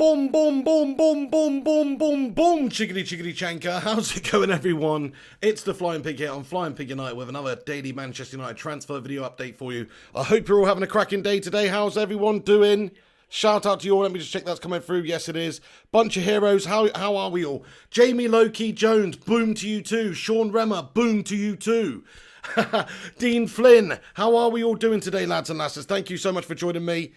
boom, boom, boom, boom, boom, boom, boom, boom, chickadee, chickadee, chanker. How's it going, everyone? It's the Flying Pig here on Flying Pig United with another daily Manchester United transfer video update for you. I hope you're all having a cracking day today. How's everyone doing? Shout out to you all. Let me just check that's coming through. Yes, it is. Bunch of heroes. How are we all? Jamie Loki Jones, boom to you too. Sean Remmer, boom to you too. Dean Flynn, how are we all doing today, lads and lasses? Thank you so much for joining me.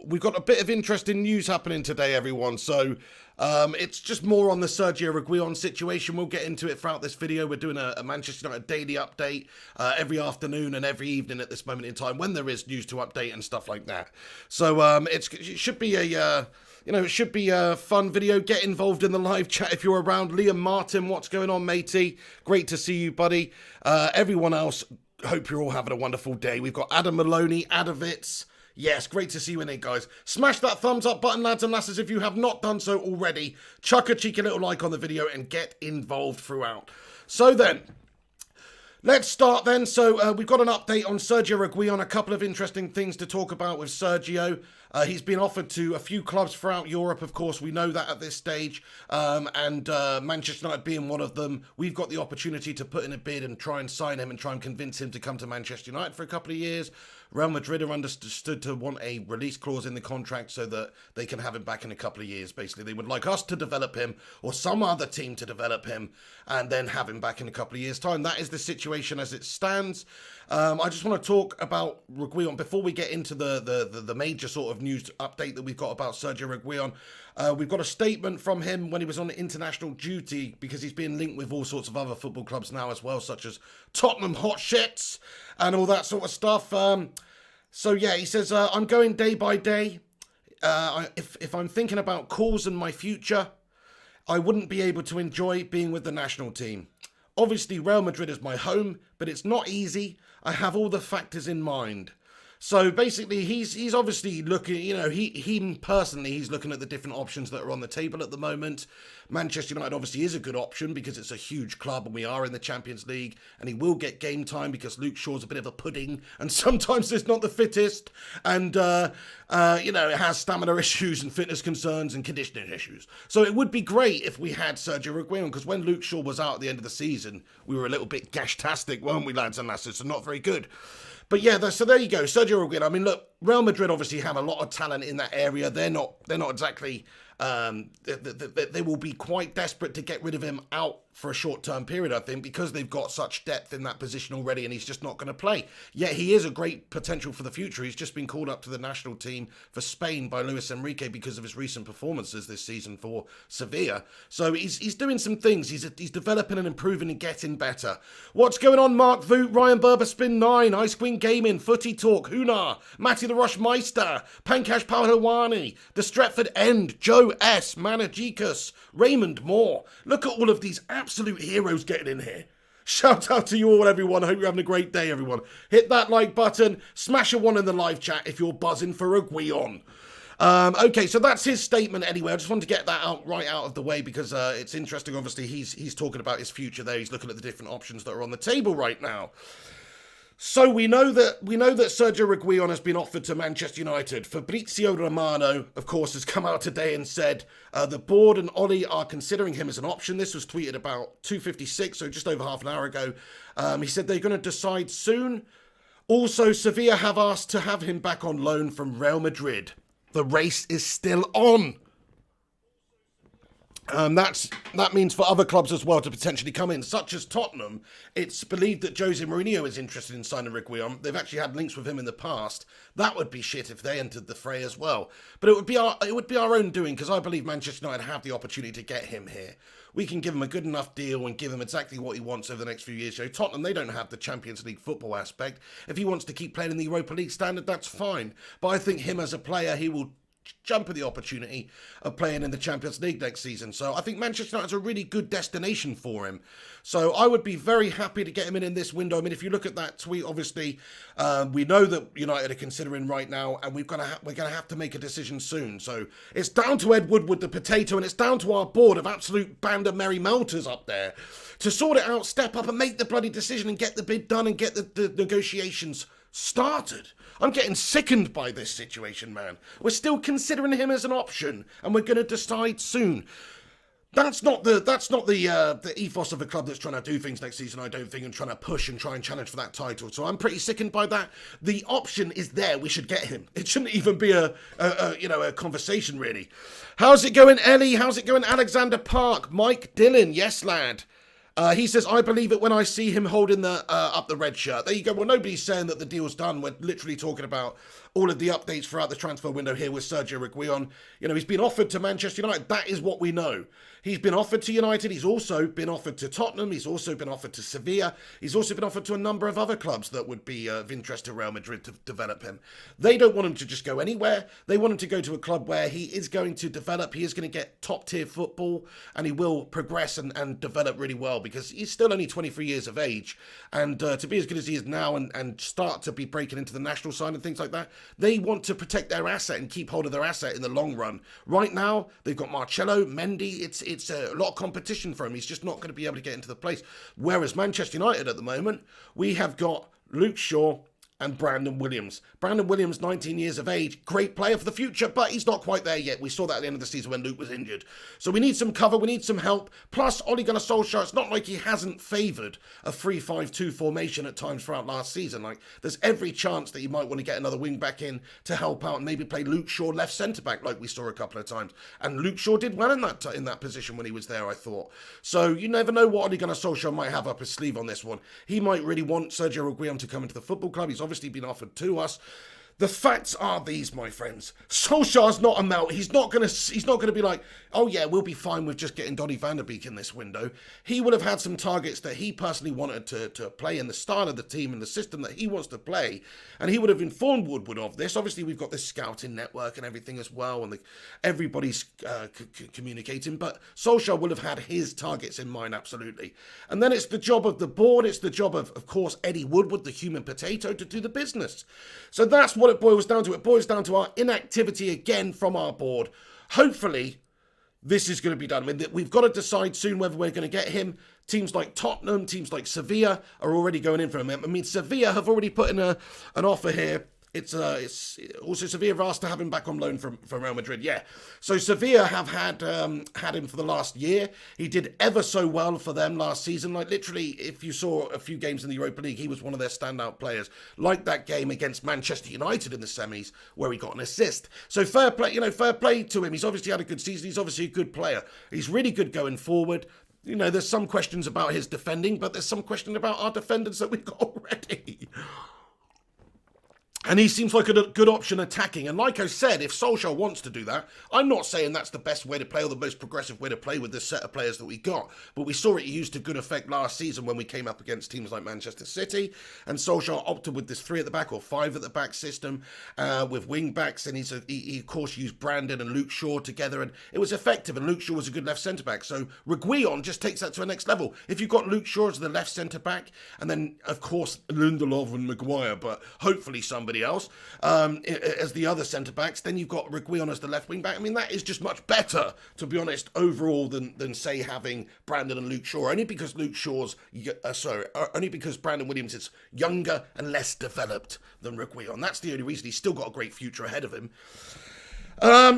We've got a bit of interesting news happening today, everyone. So it's just more on the Sergio Reguilon situation. We'll get into it throughout this video. We're doing a Manchester United daily update every afternoon and every evening at this moment in time when there is news to update and stuff like that. So it should be a it should be a fun video. Get involved in the live chat if you're around. Liam Martin, what's going on, matey? Great to see you, buddy. Everyone else, hope you're all having a wonderful day. We've got Adam Maloney, Adovitz. Yes, great to see you in it, guys. Smash that thumbs up button, lads and lasses, if you have not done so already. Chuck a cheeky little like on the video and get involved throughout. So then, let's start then. So we've got an update on Sergio Reguilon, a couple of interesting things to talk about with Sergio. He's been offered to a few clubs throughout Europe, of course, we know that at this stage, and Manchester United being one of them. We've got the opportunity to put in a bid and try and sign him and try and convince him to come to Manchester United for a couple of years. Real Madrid are understood to want a release clause in the contract so that they can have him back in a couple of years. Basically, they would like us to develop him or some other team to develop him and then have him back in a couple of years' time. That is the situation as it stands. I just want to talk about Reguilon before we get into the major sort of news update that we've got about Sergio Reguilon. We've got a statement from him when he was on international duty, because he's being linked with all sorts of other football clubs now as well, such as Tottenham Hot Shits and all that sort of stuff. So yeah, he says, I'm going day by day. If I'm thinking about calls and my future, I wouldn't be able to enjoy being with the national team. Obviously, Real Madrid is my home, but it's not easy. I have all the factors in mind. So basically, he's obviously looking, he personally, he's looking at the different options that are on the table at the moment. Manchester United obviously is a good option because it's a huge club and we are in the Champions League, and he will get game time because Luke Shaw's a bit of a pudding and sometimes he's not the fittest, and it has stamina issues and fitness concerns and conditioning issues. So it would be great if we had Sergio Reguilon, because when Luke Shaw was out at the end of the season, we were a little bit gash-tastic, weren't we, lads and lasses? So not very good. But yeah, so there you go, Sergio Reguilon. I mean, look, Real Madrid obviously have a lot of talent in that area. They're not exactly. They will be quite desperate to get rid of him out for a short-term period, I think, because they've got such depth in that position already, and he's just not going to play. Yet he is a great potential for the future. He's just been called up to the national team for Spain by Luis Enrique because of his recent performances this season for Sevilla. So he's doing some things. He's developing and improving and getting better. What's going on, Mark Voot, Ryan Berber, Spin 9, Ice Queen Gaming, Footy Talk, Hunar, Matty the Rush Meister, Pankash Pahawani, The Stretford End, Joe S, Manajikus, Raymond Moore. Look at all of these absolute heroes getting in here. Shout out to you all, everyone. I hope you're having a great day, everyone. Hit that like button. Smash a one in the live chat if you're buzzing for Reguilon. Okay, so that's his statement anyway. I just wanted to get that out of the way because it's interesting. Obviously, he's talking about his future there. He's looking at the different options that are on the table right now. So we know that Sergio Reguilon has been offered to Manchester United. Fabrizio Romano, of course, has come out today and said the board and Ollie are considering him as an option. This was tweeted about 2:56, so just over half an hour ago. He said they're going to decide soon. Also, Sevilla have asked to have him back on loan from Real Madrid. The race is still on. That means for other clubs as well to potentially come in, such as Tottenham. It's believed that Jose Mourinho is interested in signing Reguilon. They've actually had links with him in the past. That would be shit if they entered the fray as well. But it would be our own doing, because I believe Manchester United have the opportunity to get him here. We can give him a good enough deal and give him exactly what he wants over the next few years. Tottenham, they don't have the Champions League football aspect. If he wants to keep playing in the Europa League standard, that's fine. But I think him as a player, he will jump at the opportunity of playing in the Champions League next season. So I think Manchester United is a really good destination for him. So I would be very happy to get him in this window. I mean, if you look at that tweet, obviously, we know that United are considering right now, and we're going to have to make a decision soon. So it's down to Ed Woodward, the potato, and it's down to our board of absolute band of merry melters up there to sort it out, step up and make the bloody decision and get the bid done and get the negotiations started. I'm getting sickened by this situation, man. We're still considering him as an option, and we're going to decide soon. That's not the ethos of a club that's trying to do things next season, I don't think, and trying to push and try and challenge for that title. So I'm pretty sickened by that. The option is there. We should get him. It shouldn't even be a conversation, really. How's it going, Ellie? How's it going, Alexander Park? Mike Dillon? Yes, lad. He says, I believe it when I see him holding the up the red shirt. There you go. Well, nobody's saying that the deal's done. We're literally talking about all of the updates throughout the transfer window here with Sergio Reguilon. You know, he's been offered to Manchester United. That is what we know. He's been offered to United. He's also been offered to Tottenham. He's also been offered to Sevilla. He's also been offered to a number of other clubs that would be of interest to Real Madrid to develop him. They don't want him to just go anywhere. They want him to go to a club where he is going to develop. He is going to get top-tier football, and he will progress and develop really well because he's still only 23 years of age. And to be as good as he is now and start to be breaking into the national side and things like that, they want to protect their asset and keep hold of their asset in the long run. Right now, they've got Marcelo, Mendy. It's a lot of competition for him. He's just not going to be able to get into the place. Whereas Manchester United at the moment, we have got Luke Shaw and Brandon Williams. Brandon Williams, 19 years of age, great player for the future, but he's not quite there yet. We saw that at the end of the season when Luke was injured. So we need some cover, we need some help. Plus, Ollie Gunnar Solskjaer, it's not like he hasn't favoured a 3-5-2 formation at times throughout last season. Like, there's every chance that you might want to get another wing back in to help out and maybe play Luke Shaw left centre-back like we saw a couple of times. And Luke Shaw did well in that position when he was there, I thought. So you never know what Ollie Gunnar Solskjaer might have up his sleeve on this one. He might really want Sergio Reguilon to come into the football club. He's obviously been offered to us. The facts are these, my friends. Solskjaer's not a melt. He's not gonna be like, oh yeah, we'll be fine with just getting Donny van der Beek in this window. He would have had some targets that he personally wanted to play in the style of the team and the system that he wants to play, and he would have informed Woodward of this. Obviously, we've got this scouting network and everything as well, and everybody's communicating, but Solskjaer will have had his targets in mind, absolutely. And then it's the job of the board, it's the job of course, Eddie Woodward, the human potato, to do the business. So that's what it boils down to. It boils down to our inactivity again from our board. Hopefully, this is going to be done. I mean, we've got to decide soon whether we're going to get him. Teams like Tottenham, teams like Sevilla are already going in for him. I mean, Sevilla have already put in an offer here. It's also Sevilla have asked to have him back on loan from Real Madrid. Yeah, so Sevilla have had him for the last year. He did ever so well for them last season. Like literally, if you saw a few games in the Europa League, he was one of their standout players. Like that game against Manchester United in the semis where he got an assist. So fair play to him. He's obviously had a good season. He's obviously a good player. He's really good going forward. You know, there's some questions about his defending, but there's some question about our defenders that we've got already. And he seems like a good option attacking. And like I said, if Solskjaer wants to do that, I'm not saying that's the best way to play or the most progressive way to play with this set of players that we got. But we saw it used to good effect last season when we came up against teams like Manchester City. And Solskjaer opted with this 3 at the back or 5 at the back system with wing backs. And he of course, used Brandon and Luke Shaw together. And it was effective. And Luke Shaw was a good left centre-back. So Reguilon just takes that to a next level. If you've got Luke Shaw as the left centre-back, and then, of course, Lindelof and Maguire, but hopefully somebody else as the other centre-backs, then you've got Reguilon as the left wing-back. I mean, that is just much better, to be honest, overall than say, having Brandon and Luke Shaw. Only because only because Brandon Williams is younger and less developed than Reguilon. That's the only reason. He's still got a great future ahead of him.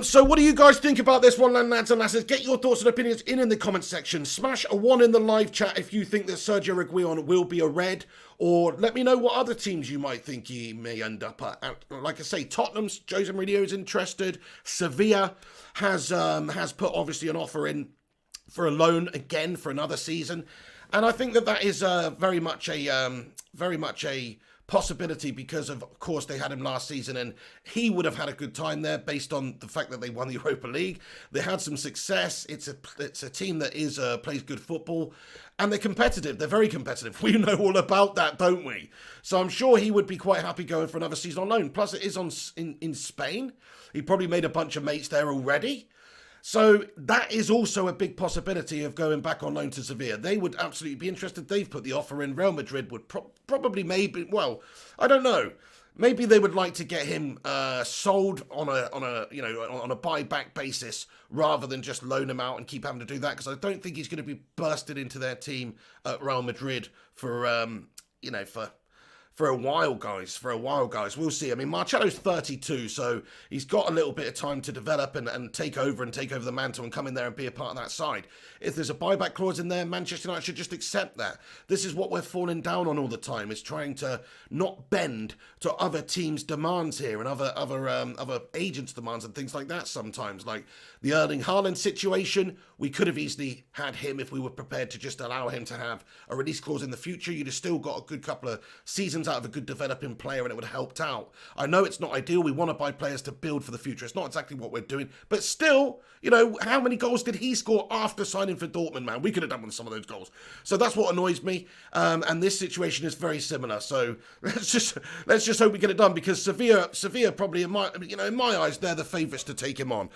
So what do you guys think about this one, lads and lasses? Get your thoughts and opinions in the comment section. Smash a 1 in the live chat if you think that Sergio Reguilon will be a red, or let me know what other teams you might think he may end up at. And like I say, Tottenham's Jose Mourinho is interested. Sevilla has put obviously an offer in for a loan again for another season, and I think that is very much a possibility because of course they had him last season and he would have had a good time there based on the fact that they won the Europa League. They had some success. It's a team that plays good football and they're competitive. They're very competitive. We know all about that, don't we? So I'm sure he would be quite happy going for another season on loan. Plus it is in Spain. He probably made a bunch of mates there already. So that is also a big possibility of going back on loan to Sevilla. They would absolutely be interested. They've put the offer in. Real Madrid would probably well, I don't know. Maybe they would like to get him sold on a buyback basis rather than just loan him out and keep having to do that, because I don't think he's going to be bursted into their team at Real Madrid for for a while, guys. For a while, guys. We'll see. I mean, Marcelo's 32, so he's got a little bit of time to develop and take over the mantle and come in there and be a part of that side. If there's a buyback clause in there, Manchester United should just accept that. This is what we're falling down on all the time, is trying to not bend to other teams' demands here and other agents' demands and things like that sometimes. Like the Erling Haaland situation, we could have easily had him if we were prepared to just allow him to have a release clause in the future. You'd have still got a good couple of seasons out of a good developing player and it would have helped out. I know it's not ideal. We want to buy players to build for the future. It's not exactly what we're doing, but still, you know, how many goals did he score after signing for Dortmund, man? We could have done with some of those goals. So that's what annoys me. And this situation is very similar. So let's just hope we get it done, because Sevilla probably, in my eyes, they're the favourites to take him on.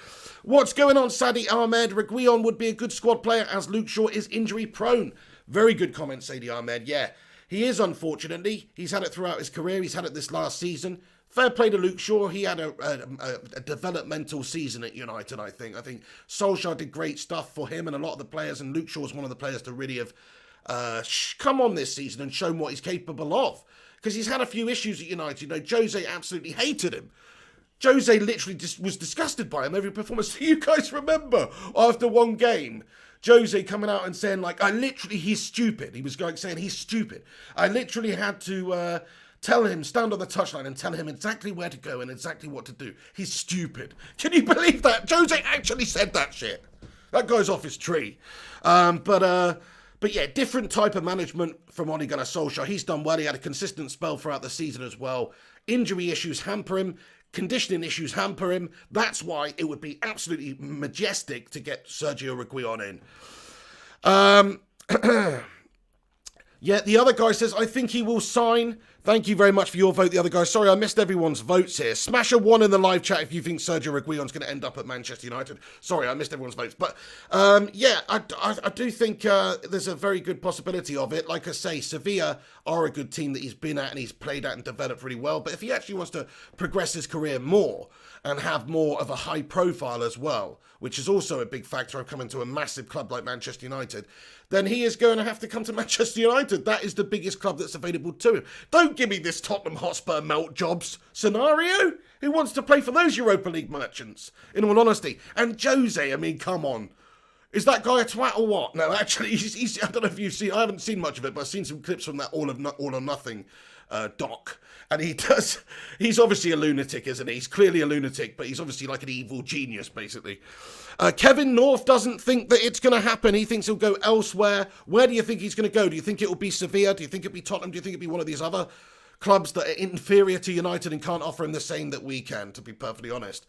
What's going on, Sadi Ahmed? Reguilon would be a good squad player as Luke Shaw is injury prone. Very good comment, Sadi Ahmed. Yeah. He is, unfortunately. He's had it throughout his career. He's had it this last season. Fair play to Luke Shaw. He had a developmental season at United, I think. I think Solskjaer did great stuff for him and a lot of the players, and Luke Shaw was one of the players to really have come on this season and shown what he's capable of. Because he's had a few issues at United. You know, Jose absolutely hated him. Jose literally just was disgusted by him every performance. Do you guys remember after one game, Jose coming out and saying, like, he's stupid. He was saying he's stupid. I literally had to tell him, stand on the touchline and tell him exactly where to go and exactly what to do. He's stupid. Can you believe that? Jose actually said that shit. That guy's off his tree. But yeah, different type of management from Ole Gunnar Solskjaer. He's done well. He had a consistent spell throughout the season as well. Injury issues hamper him. Conditioning issues hamper him. That's why it would be absolutely majestic to get Sergio Reguilon in. Yeah, the other guy says, I think he will sign. Thank you very much for your vote, the other guy. Sorry, I missed everyone's votes here. Smash a 1 in the live chat if you think Sergio Reguilon's going to end up at Manchester United. Sorry, I missed everyone's votes. But, yeah, I do think there's a very good possibility of it. Like I say, Sevilla are a good team that he's been at and he's played at and developed really well. But if he actually wants to progress his career more and have more of a high profile as well, which is also a big factor of coming to a massive club like Manchester United, then he is going to have to come to Manchester United. That is the biggest club that's available to him. Don't give me this Tottenham Hotspur melt jobs scenario. Who wants to play for those Europa League merchants, in all honesty? And Jose, I mean, come on. Is that guy a twat or what? No, actually, he's I don't know if you've seen, I haven't seen much of it, but I've seen some clips from that All or Nothing doc. And he's obviously a lunatic, isn't he? He's clearly a lunatic, but he's obviously like an evil genius, basically. Kevin North doesn't think that it's going to happen. He thinks he'll go elsewhere. Where do you think he's going to go? Do you think it will be Sevilla? Do you think it'll be Tottenham? Do you think it'll be one of these other clubs that are inferior to United and can't offer him the same that we can, to be perfectly honest?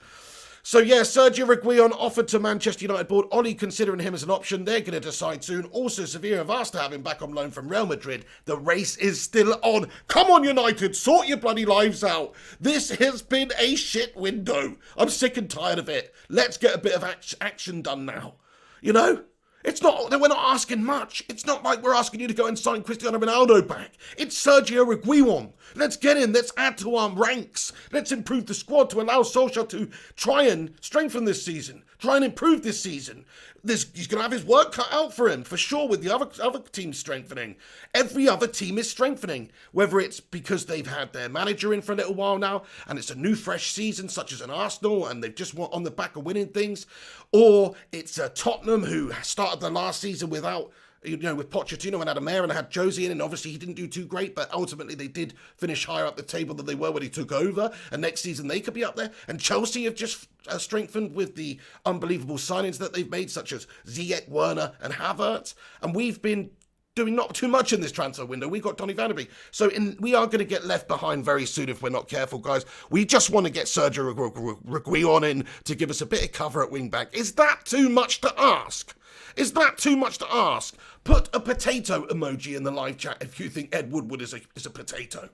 So yeah, Sergio Reguilon offered to Manchester United board. Ollie considering him as an option. They're going to decide soon. Also, Sevilla have asked to have him back on loan from Real Madrid. The race is still on. Come on, United, sort your bloody lives out. This has been a shit window. I'm sick and tired of it. Let's get a bit of action done now. You know? We're not asking much. It's not like we're asking you to go and sign Cristiano Ronaldo back. It's Sergio Reguilon. Let's get in. Let's add to our ranks. Let's improve the squad to allow Solskjaer to try and strengthen this season. Try and improve this season. He's going to have his work cut out for him, for sure, with the other teams strengthening. Every other team is strengthening, whether it's because they've had their manager in for a little while now, and it's a new, fresh season, such as an Arsenal, and they've just on the back of winning things, or it's a Tottenham who started the last season without, with Pochettino and Adam Mayer and had Josie in, and obviously he didn't do too great, but ultimately they did finish higher up the table than they were when he took over, and next season they could be up there. And Chelsea have just strengthened with the unbelievable signings that they've made, such as Ziyech, Werner and Havertz, and we've been doing not too much in this transfer window. We've got Donny van de Beek. So we are going to get left behind very soon if we're not careful, guys. We just want to get Sergio Reguilon in to give us a bit of cover at wing-back. Is that too much to ask? Is that too much to ask? Put a potato emoji in the live chat if you think Ed Woodward is a potato.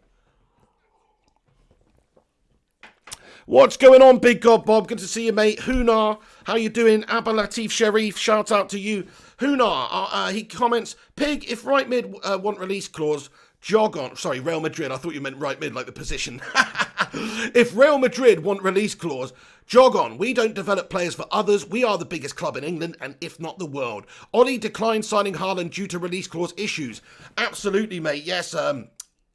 What's going on, Big God Bob? Good to see you, mate. Hunar, how you doing? Abba Latif Sharif, shout out to you. Hunar, he comments, Pig, if right mid want release clause, jog on. Sorry, Real Madrid. I thought you meant right mid, like the position. If Real Madrid want release clause, jog on. We don't develop players for others. We are the biggest club in England, and if not the world. Ollie declined signing Haaland due to release clause issues. Absolutely, mate. Yes,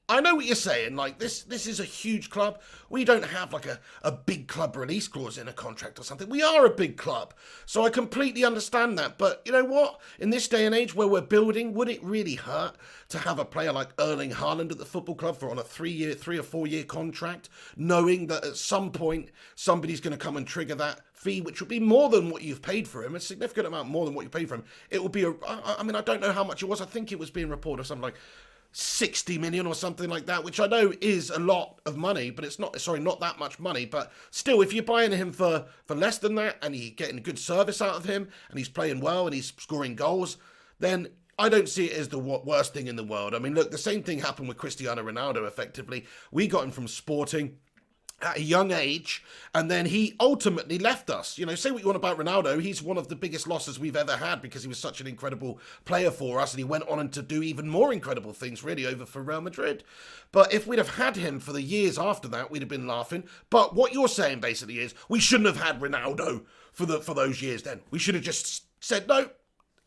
I know what you're saying. Like, this is a huge club. We don't have like a big club release clause in a contract or something. We are a big club. So I completely understand that. But you know what? In this day and age where we're building, would it really hurt to have a player like Erling Haaland at the football club for on a 3 or 4 year contract, knowing that at some point somebody's going to come and trigger that fee, which would be more than what you've paid for him, a significant amount more than what you paid for him. It would be I mean, I don't know how much it was. I think it was being reported or something like 60 million or something like that, which I know is a lot of money, but it's not, sorry, not that much money. But still, if you're buying him for less than that and you're getting good service out of him and he's playing well and he's scoring goals, then I don't see it as the worst thing in the world. I mean, look, the same thing happened with Cristiano Ronaldo, effectively. We got him from Sporting at a young age, and then he ultimately left us. You know, say what you want about Ronaldo, he's one of the biggest losses we've ever had because he was such an incredible player for us, and he went on to do even more incredible things, really, over for Real Madrid. But if we'd have had him for the years after that, we'd have been laughing. But what you're saying, basically, is we shouldn't have had Ronaldo for those years then. We should have just said no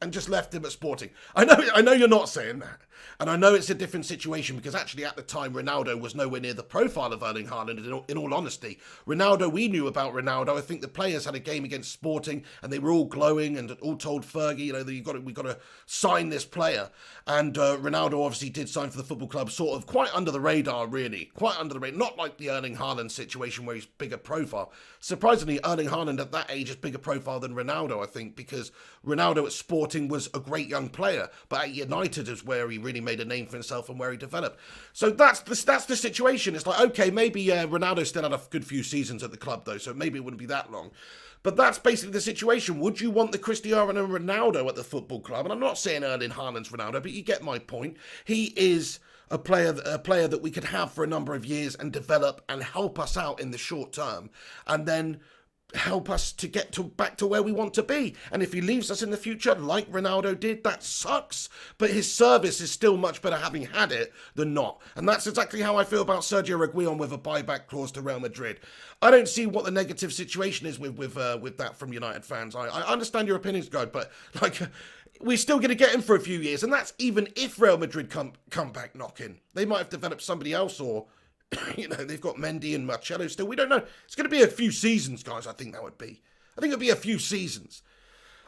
and just left him at Sporting. I know you're not saying that. And I know it's a different situation because actually at the time Ronaldo was nowhere near the profile of Erling Haaland, in all honesty. Ronaldo, we knew about Ronaldo. I think the players had a game against Sporting and they were all glowing and all told Fergie, you know, that we've got to sign this player. And Ronaldo obviously did sign for the football club, sort of quite under the radar, really. Quite under the radar. Not like the Erling Haaland situation where he's bigger profile. Surprisingly, Erling Haaland at that age is bigger profile than Ronaldo, I think, because Ronaldo at Sporting was a great young player, but at United is where he really made a name for himself and where he developed. So that's the situation. It's like, okay, maybe Ronaldo still had a good few seasons at the club though, so maybe it wouldn't be that long. But that's basically the situation. Would you want the Cristiano Ronaldo at the football club? And I'm not saying Erling Haaland's Ronaldo, but you get my point. He is a player that we could have for a number of years and develop and help us out in the short term, and then help us to get back to where we want to be. And if he leaves us in the future, like Ronaldo did, that sucks. But his service is still much better having had it than not. And that's exactly how I feel about Sergio Reguilon with a buyback clause to Real Madrid. I don't see what the negative situation is with that from United fans. I understand your opinions, guy, but like, we're still going to get him for a few years, and that's even if Real Madrid come back knocking. They might have developed somebody else, or you know, they've got Mendy and Marcelo still. We don't know. It's going to be a few seasons, guys, I think that would be. I think it would be a few seasons.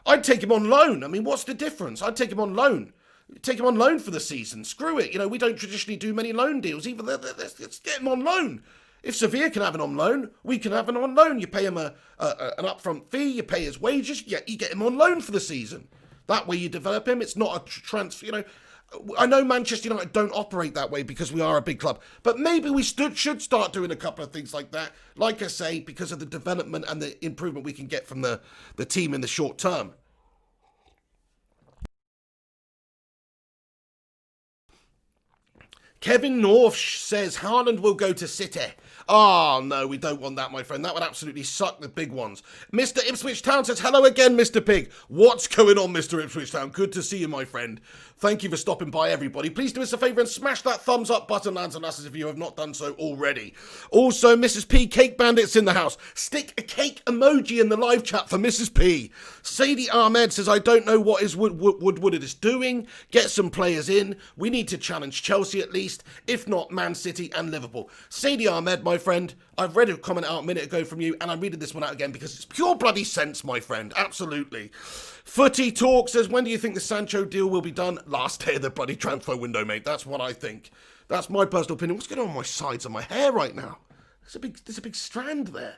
I'd take him on loan. I mean, what's the difference? I'd take him on loan. Take him on loan for the season. Screw it. You know, we don't traditionally do many loan deals. Even let's get him on loan. If Sevilla can have him on loan, we can have him on loan. You pay him an upfront fee. You pay his wages. You get him on loan for the season. That way you develop him. It's not a transfer, you know. I know Manchester United don't operate that way because we are a big club, but maybe we should start doing a couple of things like that, like I say, because of the development and the improvement we can get from the team in the short term. Kevin North says Haaland will go to City. Oh, no, we don't want that, my friend. That would absolutely suck the big ones. Mr. Ipswich Town says, hello again, Mr. Pig. What's going on, Mr. Ipswich Town? Good to see you, my friend. Thank you for stopping by, everybody. Please do us a favour and smash that thumbs up button, lads and lasses, if you have not done so already. Also, Mrs. P, Cake Bandits in the house. Stick a cake emoji in the live chat for Mrs. P. Sadie Ahmed says, I don't know what Woodward is doing. Get some players in. We need to challenge Chelsea at least, if not Man City and Liverpool. Sadie Ahmed, my friend, I've read a comment out a minute ago from you, and I'm reading this one out again because it's pure bloody sense, my friend. Absolutely. Footy Talk says, when do you think the Sancho deal will be done? Last day of the bloody transfer window, mate. That's what I think. That's my personal opinion. What's going on my sides of my hair right now? There's a big strand there.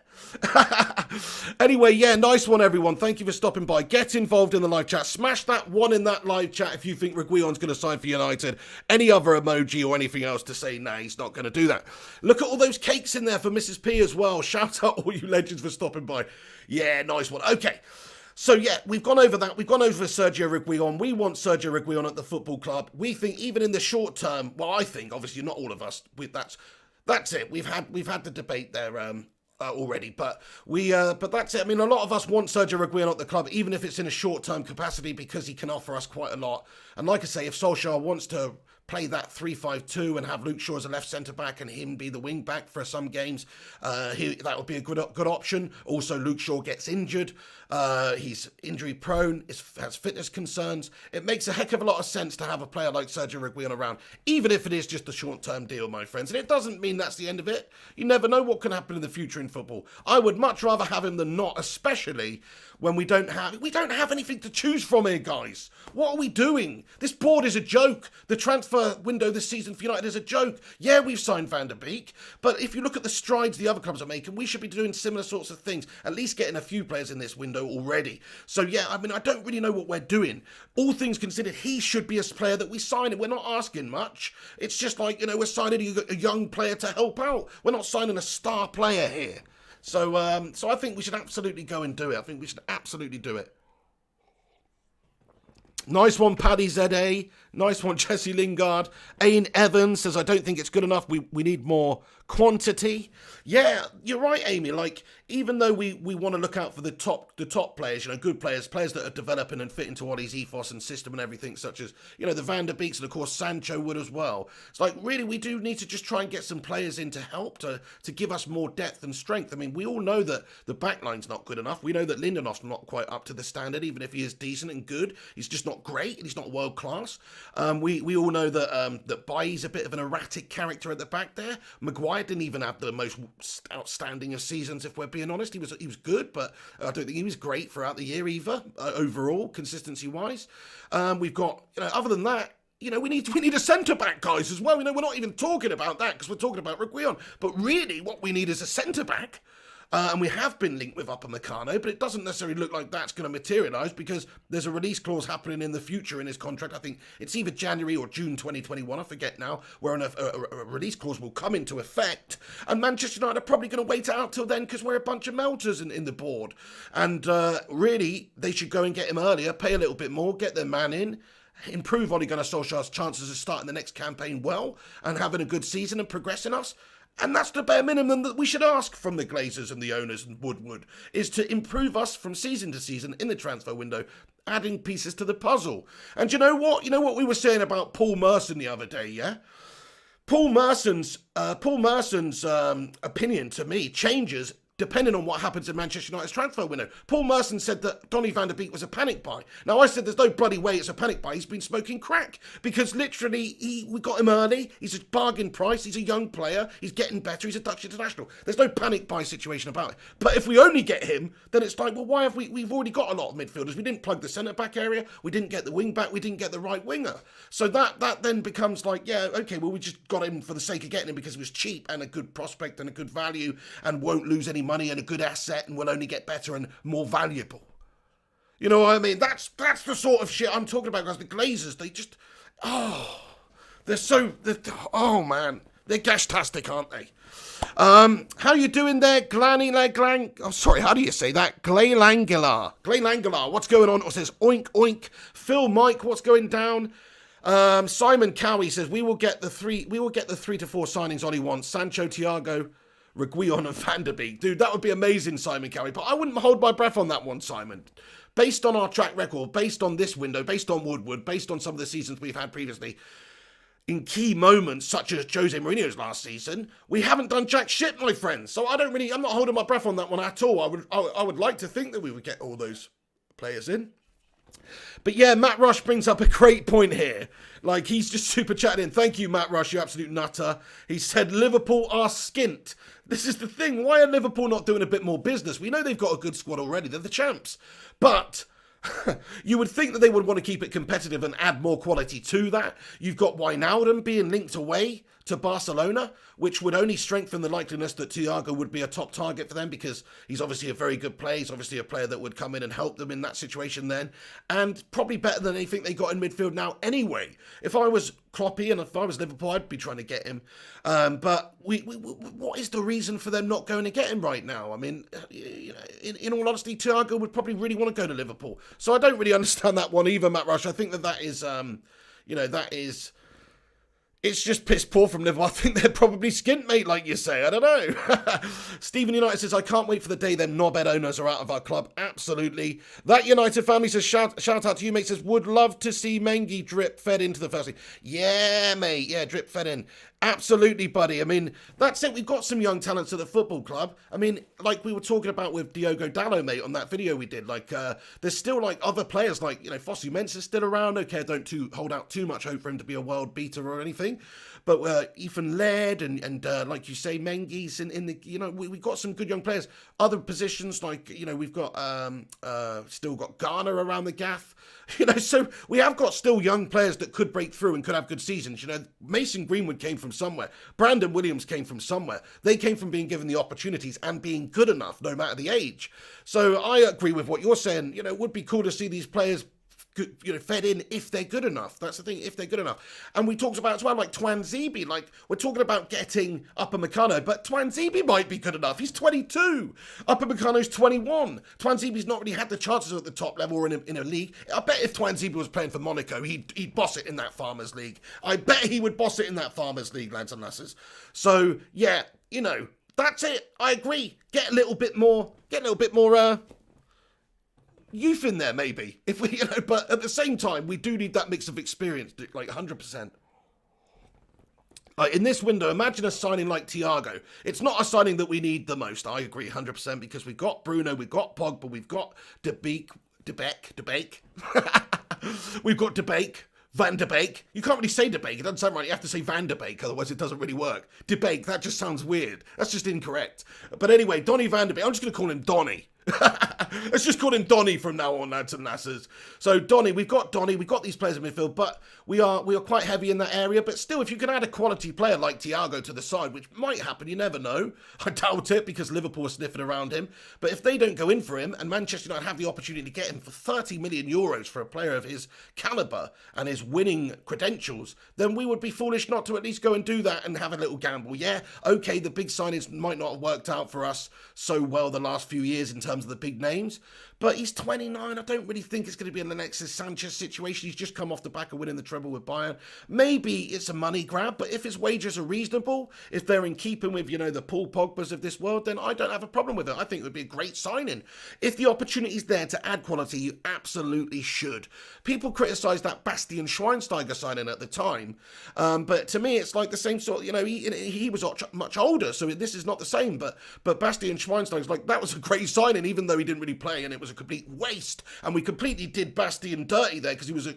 Anyway, yeah, nice one, everyone. Thank you for stopping by. Get involved in the live chat. Smash that one in that live chat if you think Reguilon's going to sign for United. Any other emoji or anything else to say, nah, he's not going to do that. Look at all those cakes in there for Mrs. P as well. Shout out all you legends for stopping by. Yeah, nice one. Okay. So, yeah, we've gone over that. We've gone over Sergio Reguilon. We want Sergio Reguilon at the football club. We think even in the short term, well, I think, obviously, not all of us, that's it. We've had the debate there already, but that's it. I mean, a lot of us want Sergio Reguilon at the club, even if it's in a short-term capacity, because he can offer us quite a lot. And like I say, if Solskjaer wants to play that 3-5-2 and have Luke Shaw as a left centre-back and him be the wing-back for some games, that would be a good option. Also, Luke Shaw gets injured. He's injury-prone, has fitness concerns. It makes a heck of a lot of sense to have a player like Sergio Reguilon around, even if it is just a short-term deal, my friends. And it doesn't mean that's the end of it. You never know what can happen in the future in football. I would much rather have him than not, especially when we don't have anything to choose from here, guys. What are we doing? This board is a joke. The transfer window this season for United is a joke. Yeah, we've signed Van der Beek, but if you look at the strides the other clubs are making, we should be doing similar sorts of things, at least getting a few players in this window already. So yeah, I mean, I don't really know what we're doing. All things considered, he should be a player that we sign, and we're not asking much. It's just like, we're signing a young player to help out. We're not signing a star player here. So I think we should absolutely go and do it. I think we should absolutely do it. Nice one, Paddy ZA. Nice one, Jesse Lingard. Ain Evans says, I don't think it's good enough. We need more quantity. Yeah, you're right, Amy. Like, even though we want to look out for the top players, good players that are developing and fit into Ollie's ethos and system and everything, such as, the Van der Beeks, and of course Sancho would as well. It's like, really, we do need to just try and get some players in to help, to give us more depth and strength. I mean, we all know that the backline's not good enough. We know that Lindelof's not quite up to the standard, even if he is decent and good. He's just not great, and he's not world class. We all know that Bailly's a bit of an erratic character at the back there. Maguire didn't even have the most outstanding of seasons, if we're being honest. He was good, but I don't think he was great throughout the year either, overall, consistency-wise. We've got, other than that, we need a centre-back, guys, as well. We're not even talking about that because we're talking about Reguion. But really, what we need is a centre-back. And we have been linked with Upamecano, but it doesn't necessarily look like that's going to materialise because there's a release clause happening in the future in his contract. I think it's either January or June 2021, I forget now, where a release clause will come into effect. And Manchester United are probably going to wait out till then because we're a bunch of melters in the board. And really, they should go and get him earlier, pay a little bit more, get their man in, improve Ole Gunnar Solskjaer's chances of starting the next campaign well and having a good season and progressing us. And that's the bare minimum that we should ask from the Glazers and the owners and Woodward, is to improve us from season to season in the transfer window, adding pieces to the puzzle. And you know what? You know what we were saying about Paul Merson the other day, yeah? Paul Merson's opinion to me changes depending on what happens in Manchester United's transfer window. Paul Merson said that Donny van der Beek was a panic buy. Now, I said there's no bloody way it's a panic buy. He's been smoking crack because literally we got him early. He's a bargain price. He's a young player. He's getting better. He's a Dutch international. There's no panic buy situation about it. But if we only get him, then it's like, well, why have we've already got a lot of midfielders. We didn't plug the centre-back area. We didn't get the wing-back. We didn't get the right winger. So that then becomes like, yeah, okay, well, we just got him for the sake of getting him because he was cheap and a good prospect and a good value and won't lose any money and a good asset and will only get better and more valuable. You know what I mean? That's the sort of shit I'm talking about, guys. The Glazers, they just, oh man, they're gashtastic, aren't they? How you doing there, how do you say that? Glaylangular, what's going on? It says oink oink. Phil Mike, what's going down? Simon Cowie says we will get the 3 to 4 signings Ollie wants. Sancho, Thiago, Reguilon and Van der Beek. Dude, that would be amazing, Simon Cowie. But I wouldn't hold my breath on that one, Simon. Based on our track record, based on this window, based on Woodward, based on some of the seasons we've had previously, in key moments such as Jose Mourinho's last season, we haven't done jack shit, my friends. So I'm not holding my breath on that one at all. I would like to think that we would get all those players in. But yeah, Matt Rush brings up a great point here. Like, he's just super chatting in. Thank you, Matt Rush, you absolute nutter. He said Liverpool are skint. This is the thing. Why are Liverpool not doing a bit more business? We know they've got a good squad already. They're the champs. But you would think that they would want to keep it competitive and add more quality to that. You've got Wijnaldum being linked away to Barcelona, which would only strengthen the likeliness that Thiago would be a top target for them because he's obviously a very good player. He's obviously a player that would come in and help them in that situation then, and probably better than anything they got in midfield now anyway. If I was Kloppy and if I was Liverpool, I'd be trying to get him. But what is the reason for them not going to get him right now? I mean, in all honesty, Thiago would probably really want to go to Liverpool. So I don't really understand that one either, Matt Rush. I think that is, It's just piss poor from Liverpool. I think they're probably skint, mate, like you say. I don't know. Stephen United says, I can't wait for the day them knobhead owners are out of our club. Absolutely. That United family says, shout out to you, mate, says, would love to see Mengi drip fed into the first league. Yeah, mate. Yeah, drip fed in. Absolutely, buddy. I mean, that's it. We've got some young talents at the football club. I mean, like we were talking about with Diogo Dalot, mate, on that video we did. Like, there's still, like, other players, like, you know, Fosu Mensah's still around. Okay, I don't hold out too much hope for him to be a world beater or anything. But Ethan Laird and like you say, Mengi's in the, you know, we've got some good young players. Other positions, like, you know, we've got still got Garner around the gaff. You know, so we have got still young players that could break through and could have good seasons. You know, Mason Greenwood came from somewhere. Brandon Williams came from somewhere. They came from being given the opportunities and being good enough, no matter the age. So I agree with what you're saying. You know, it would be cool to see these players, you know, fed in if they're good enough. That's the thing, if they're good enough. And we talked about as well, like Twanzebe, like we're talking about getting Upamecano, but Twanzebe might be good enough. He's 22. Upamecano's 21. Twanzebe's not really had the chances at the top level or in a league. I bet if Twanzebe was playing for Monaco, he'd boss it in that Farmers League. I bet he would boss it in that Farmers League, lads and lasses. So yeah, you know, that's it. I agree. Get a little bit more youth in there, maybe, if we, you know, but at the same time, we do need that mix of experience, like 100%. In this window, imagine a signing like Thiago. It's not a signing that we need the most. I agree 100% because we've got Bruno, we've got Pogba, we've got De Beek. We've got De Beek. Van de Beek. You can't really say De Beek. It doesn't sound right. You have to say Van de Beek, otherwise it doesn't really work. De Beek, that just sounds weird. That's just incorrect. But anyway, Donny Van de Beek. I'm just going to call him Donny. Let's just call him Donny from now on, lads and lasses. So Donny, we've got these players in midfield, but we are quite heavy in that area. But still, if you can add a quality player like Thiago to the side, which might happen, you never know. I doubt it because Liverpool are sniffing around him. But if they don't go in for him, and Manchester United have the opportunity to get him for 30 million euros for a player of his calibre and his winning credentials, then we would be foolish not to at least go and do that and have a little gamble. Yeah, okay, the big signings might not have worked out for us so well the last few years in terms of the big names, but he's 29. I don't really think it's going to be an Alexis Sanchez situation. He's just come off the back of winning the treble with Bayern. Maybe it's a money grab, but if his wages are reasonable, if they're in keeping with, you know, the Paul Pogbas of this world, then I don't have a problem with it. I think it would be a great signing. If the opportunity's there to add quality, you absolutely should. People criticised that Bastian Schweinsteiger signing at the time, but to me, it's like the same sort. You know, he was much older, so this is not the same. But Bastian Schweinsteiger's like, that was a great signing, even though he didn't really play, and it was a complete waste. And we completely did Bastian dirty there because he was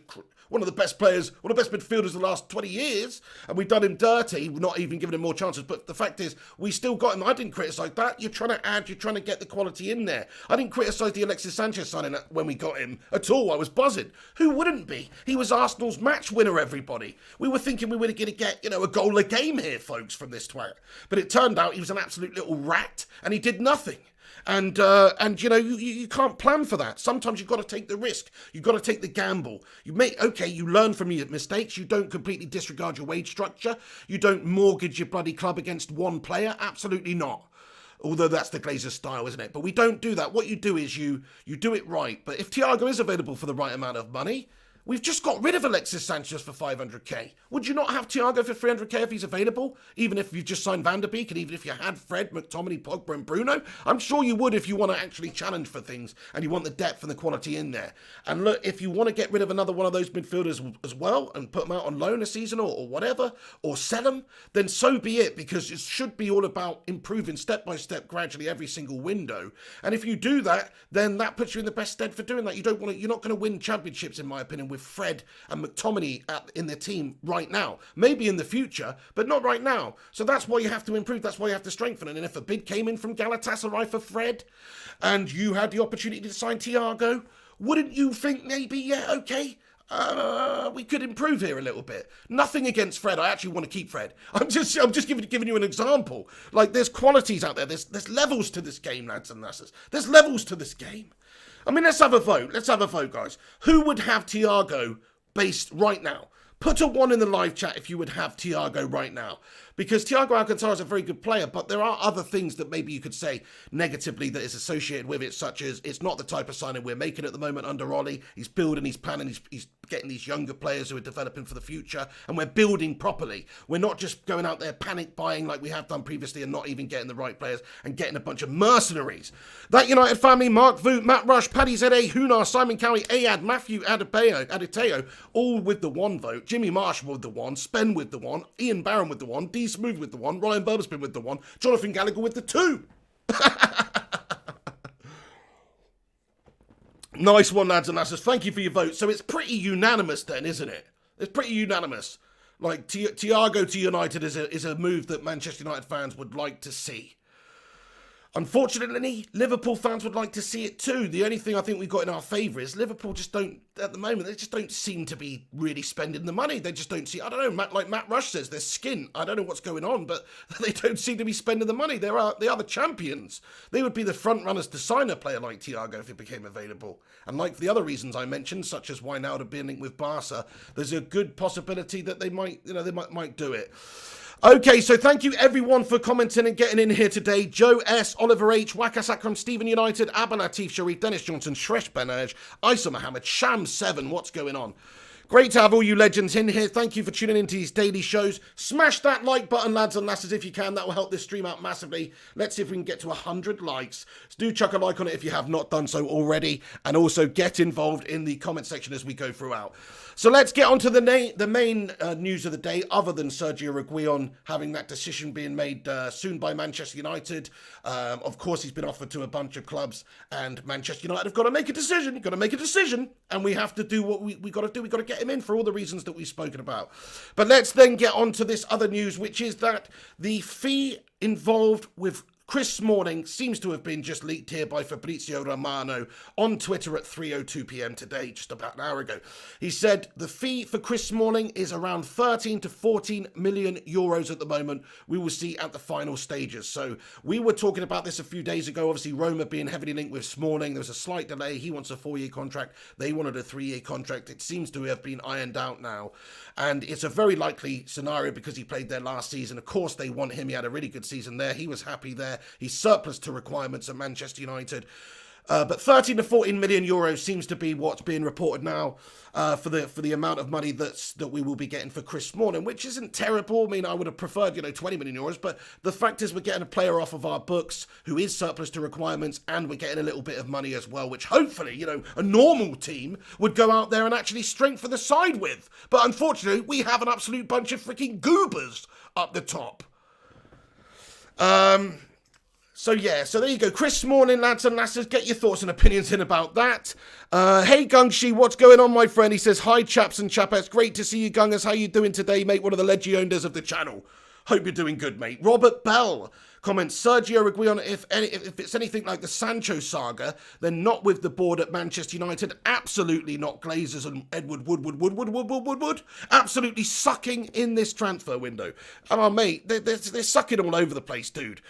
one of the best players, one of the best midfielders of the last 20 years, and we've done him dirty, not even giving him more chances. But the fact is, we still got him. I didn't criticise that. You're trying to add, you're trying to get the quality in there. I didn't criticise the Alexis Sanchez signing when we got him at all. I was buzzing. Who wouldn't be? He was Arsenal's match winner, everybody. We were thinking we were going to get, you know, a goal a game here, folks, from this twat. But it turned out he was an absolute little rat, and he did nothing. And you know, you can't plan for that. Sometimes you've got to take the risk. You've got to take the gamble. You learn from your mistakes. You don't completely disregard your wage structure. You don't mortgage your bloody club against one player. Absolutely not. Although that's the Glazers style, isn't it? But we don't do that. What you do is you do it right. But if Thiago is available for the right amount of money, we've just got rid of Alexis Sanchez for 500k. Would you not have Thiago for 300k if he's available? Even if you just signed Van der Beek, and even if you had Fred, McTominay, Pogba and Bruno? I'm sure you would if you want to actually challenge for things and you want the depth and the quality in there. And look, if you want to get rid of another one of those midfielders as well and put them out on loan a season or whatever, or sell them, then so be it, because it should be all about improving step by step gradually every single window. And if you do that, then that puts you in the best stead for doing that. You're not going to win championships, in my opinion, with Fred and McTominay in the team right now. Maybe in the future, but not right now. So that's why you have to improve. That's why you have to strengthen. And if a bid came in from Galatasaray for Fred, and you had the opportunity to sign Thiago, wouldn't you think maybe, yeah, okay, we could improve here a little bit? Nothing against Fred. I actually want to keep Fred. I'm just giving you an example. Like, there's qualities out there. There's levels to this game, lads and lasses. There's levels to this game. I mean, let's have a vote. Let's have a vote, guys. Who would have Thiago based right now? Put a 1 in the live chat if you would have Thiago right now. Because Thiago Alcantara is a very good player, but there are other things that maybe you could say negatively that is associated with it, such as it's not the type of signing we're making at the moment under Ollie. He's building, he's planning, he's getting these younger players who are developing for the future, and we're building properly. We're not just going out there panic buying like we have done previously and not even getting the right players and getting a bunch of mercenaries. That United family, Mark Voot, Matt Rush, Paddy Zede, Hunar, Simon Cowie, Ayad, Matthew Adebayo, all with the 1 vote. Jimmy Marshall with the 1, Spen with the 1, Ian Barron with the 1, D Smooth with the 1, Ryan Burberspin with the 1, Jonathan Gallagher with the 2. Nice one, lads and lasses. Thank you for your vote. So it's pretty unanimous then, isn't it? It's pretty unanimous. Like, Thiago to United is a move that Manchester United fans would like to see. Unfortunately, Liverpool fans would like to see it too. The only thing I think we've got in our favour is Liverpool just don't, at the moment, they just don't seem to be really spending the money. They just don't see, I don't know, like Matt Rush says, they're skint. I don't know what's going on, but they don't seem to be spending the money. They are the champions. They would be the front runners to sign a player like Thiago if it became available. And like the other reasons I mentioned, such as Wijnaldum being linked with Barca, there's a good possibility that they might, they might do it. Okay, so thank you everyone for commenting and getting in here today. Joe S, Oliver H, Wakas Akram, Stephen United, Abba Latif Sharif, Dennis Johnson, Shresh Benaj, Isa Mohammed, Sham 7, what's going on? Great to have all you legends in here. Thank you for tuning into these daily shows. Smash that like button, lads and lasses, if you can. That will help this stream out massively. Let's see if we can get to 100 likes. So do chuck a like on it if you have not done so already. And also get involved in the comment section as we go throughout. So let's get on to the main news of the day, other than Sergio Reguilon having that decision being made soon by Manchester United. Of course, he's been offered to a bunch of clubs, and Manchester United have got to make a decision. You've got to make a decision, and we have to do what we got to do. We've got to get him in for all the reasons that we've spoken about. But let's then get on to this other news, which is that the fee involved with Chris Smalling seems to have been just leaked here by Fabrizio Romano on Twitter at 3:02 p.m. today, just about an hour ago. He said the fee for Chris Smalling is around 13 to 14 million euros at the moment. We will see at the final stages. So we were talking about this a few days ago. Obviously, Roma being heavily linked with Smalling. There was a slight delay. He wants a 4-year contract. They wanted a 3-year contract. It seems to have been ironed out now. And it's a very likely scenario because he played there last season. Of course, they want him. He had a really good season there. He was happy there. He's surplus to requirements at Manchester United. But 13 to 14 million euros seems to be what's being reported now for the amount of money that we will be getting for Chris Smalling, which isn't terrible. I mean, I would have preferred, 20 million euros, but the fact is we're getting a player off of our books who is surplus to requirements, and we're getting a little bit of money as well, which hopefully, a normal team would go out there and actually strengthen the side with. But unfortunately, we have an absolute bunch of freaking goobers up the top. So there you go. Chris Smalling, lads and lasses, get your thoughts and opinions in about that. Hey Gungshi, what's going on, my friend? He says, hi chaps and chapettes, great to see you Gungers. How you doing today, mate? One of the legiondas of the channel. Hope you're doing good, mate. Robert Bell comments, Sergio Reguilon, if it's anything like the Sancho saga, then not with the board at Manchester United. Absolutely not. Glazers and Edward Wood. Absolutely sucking in this transfer window. Oh, mate, they're sucking all over the place, dude.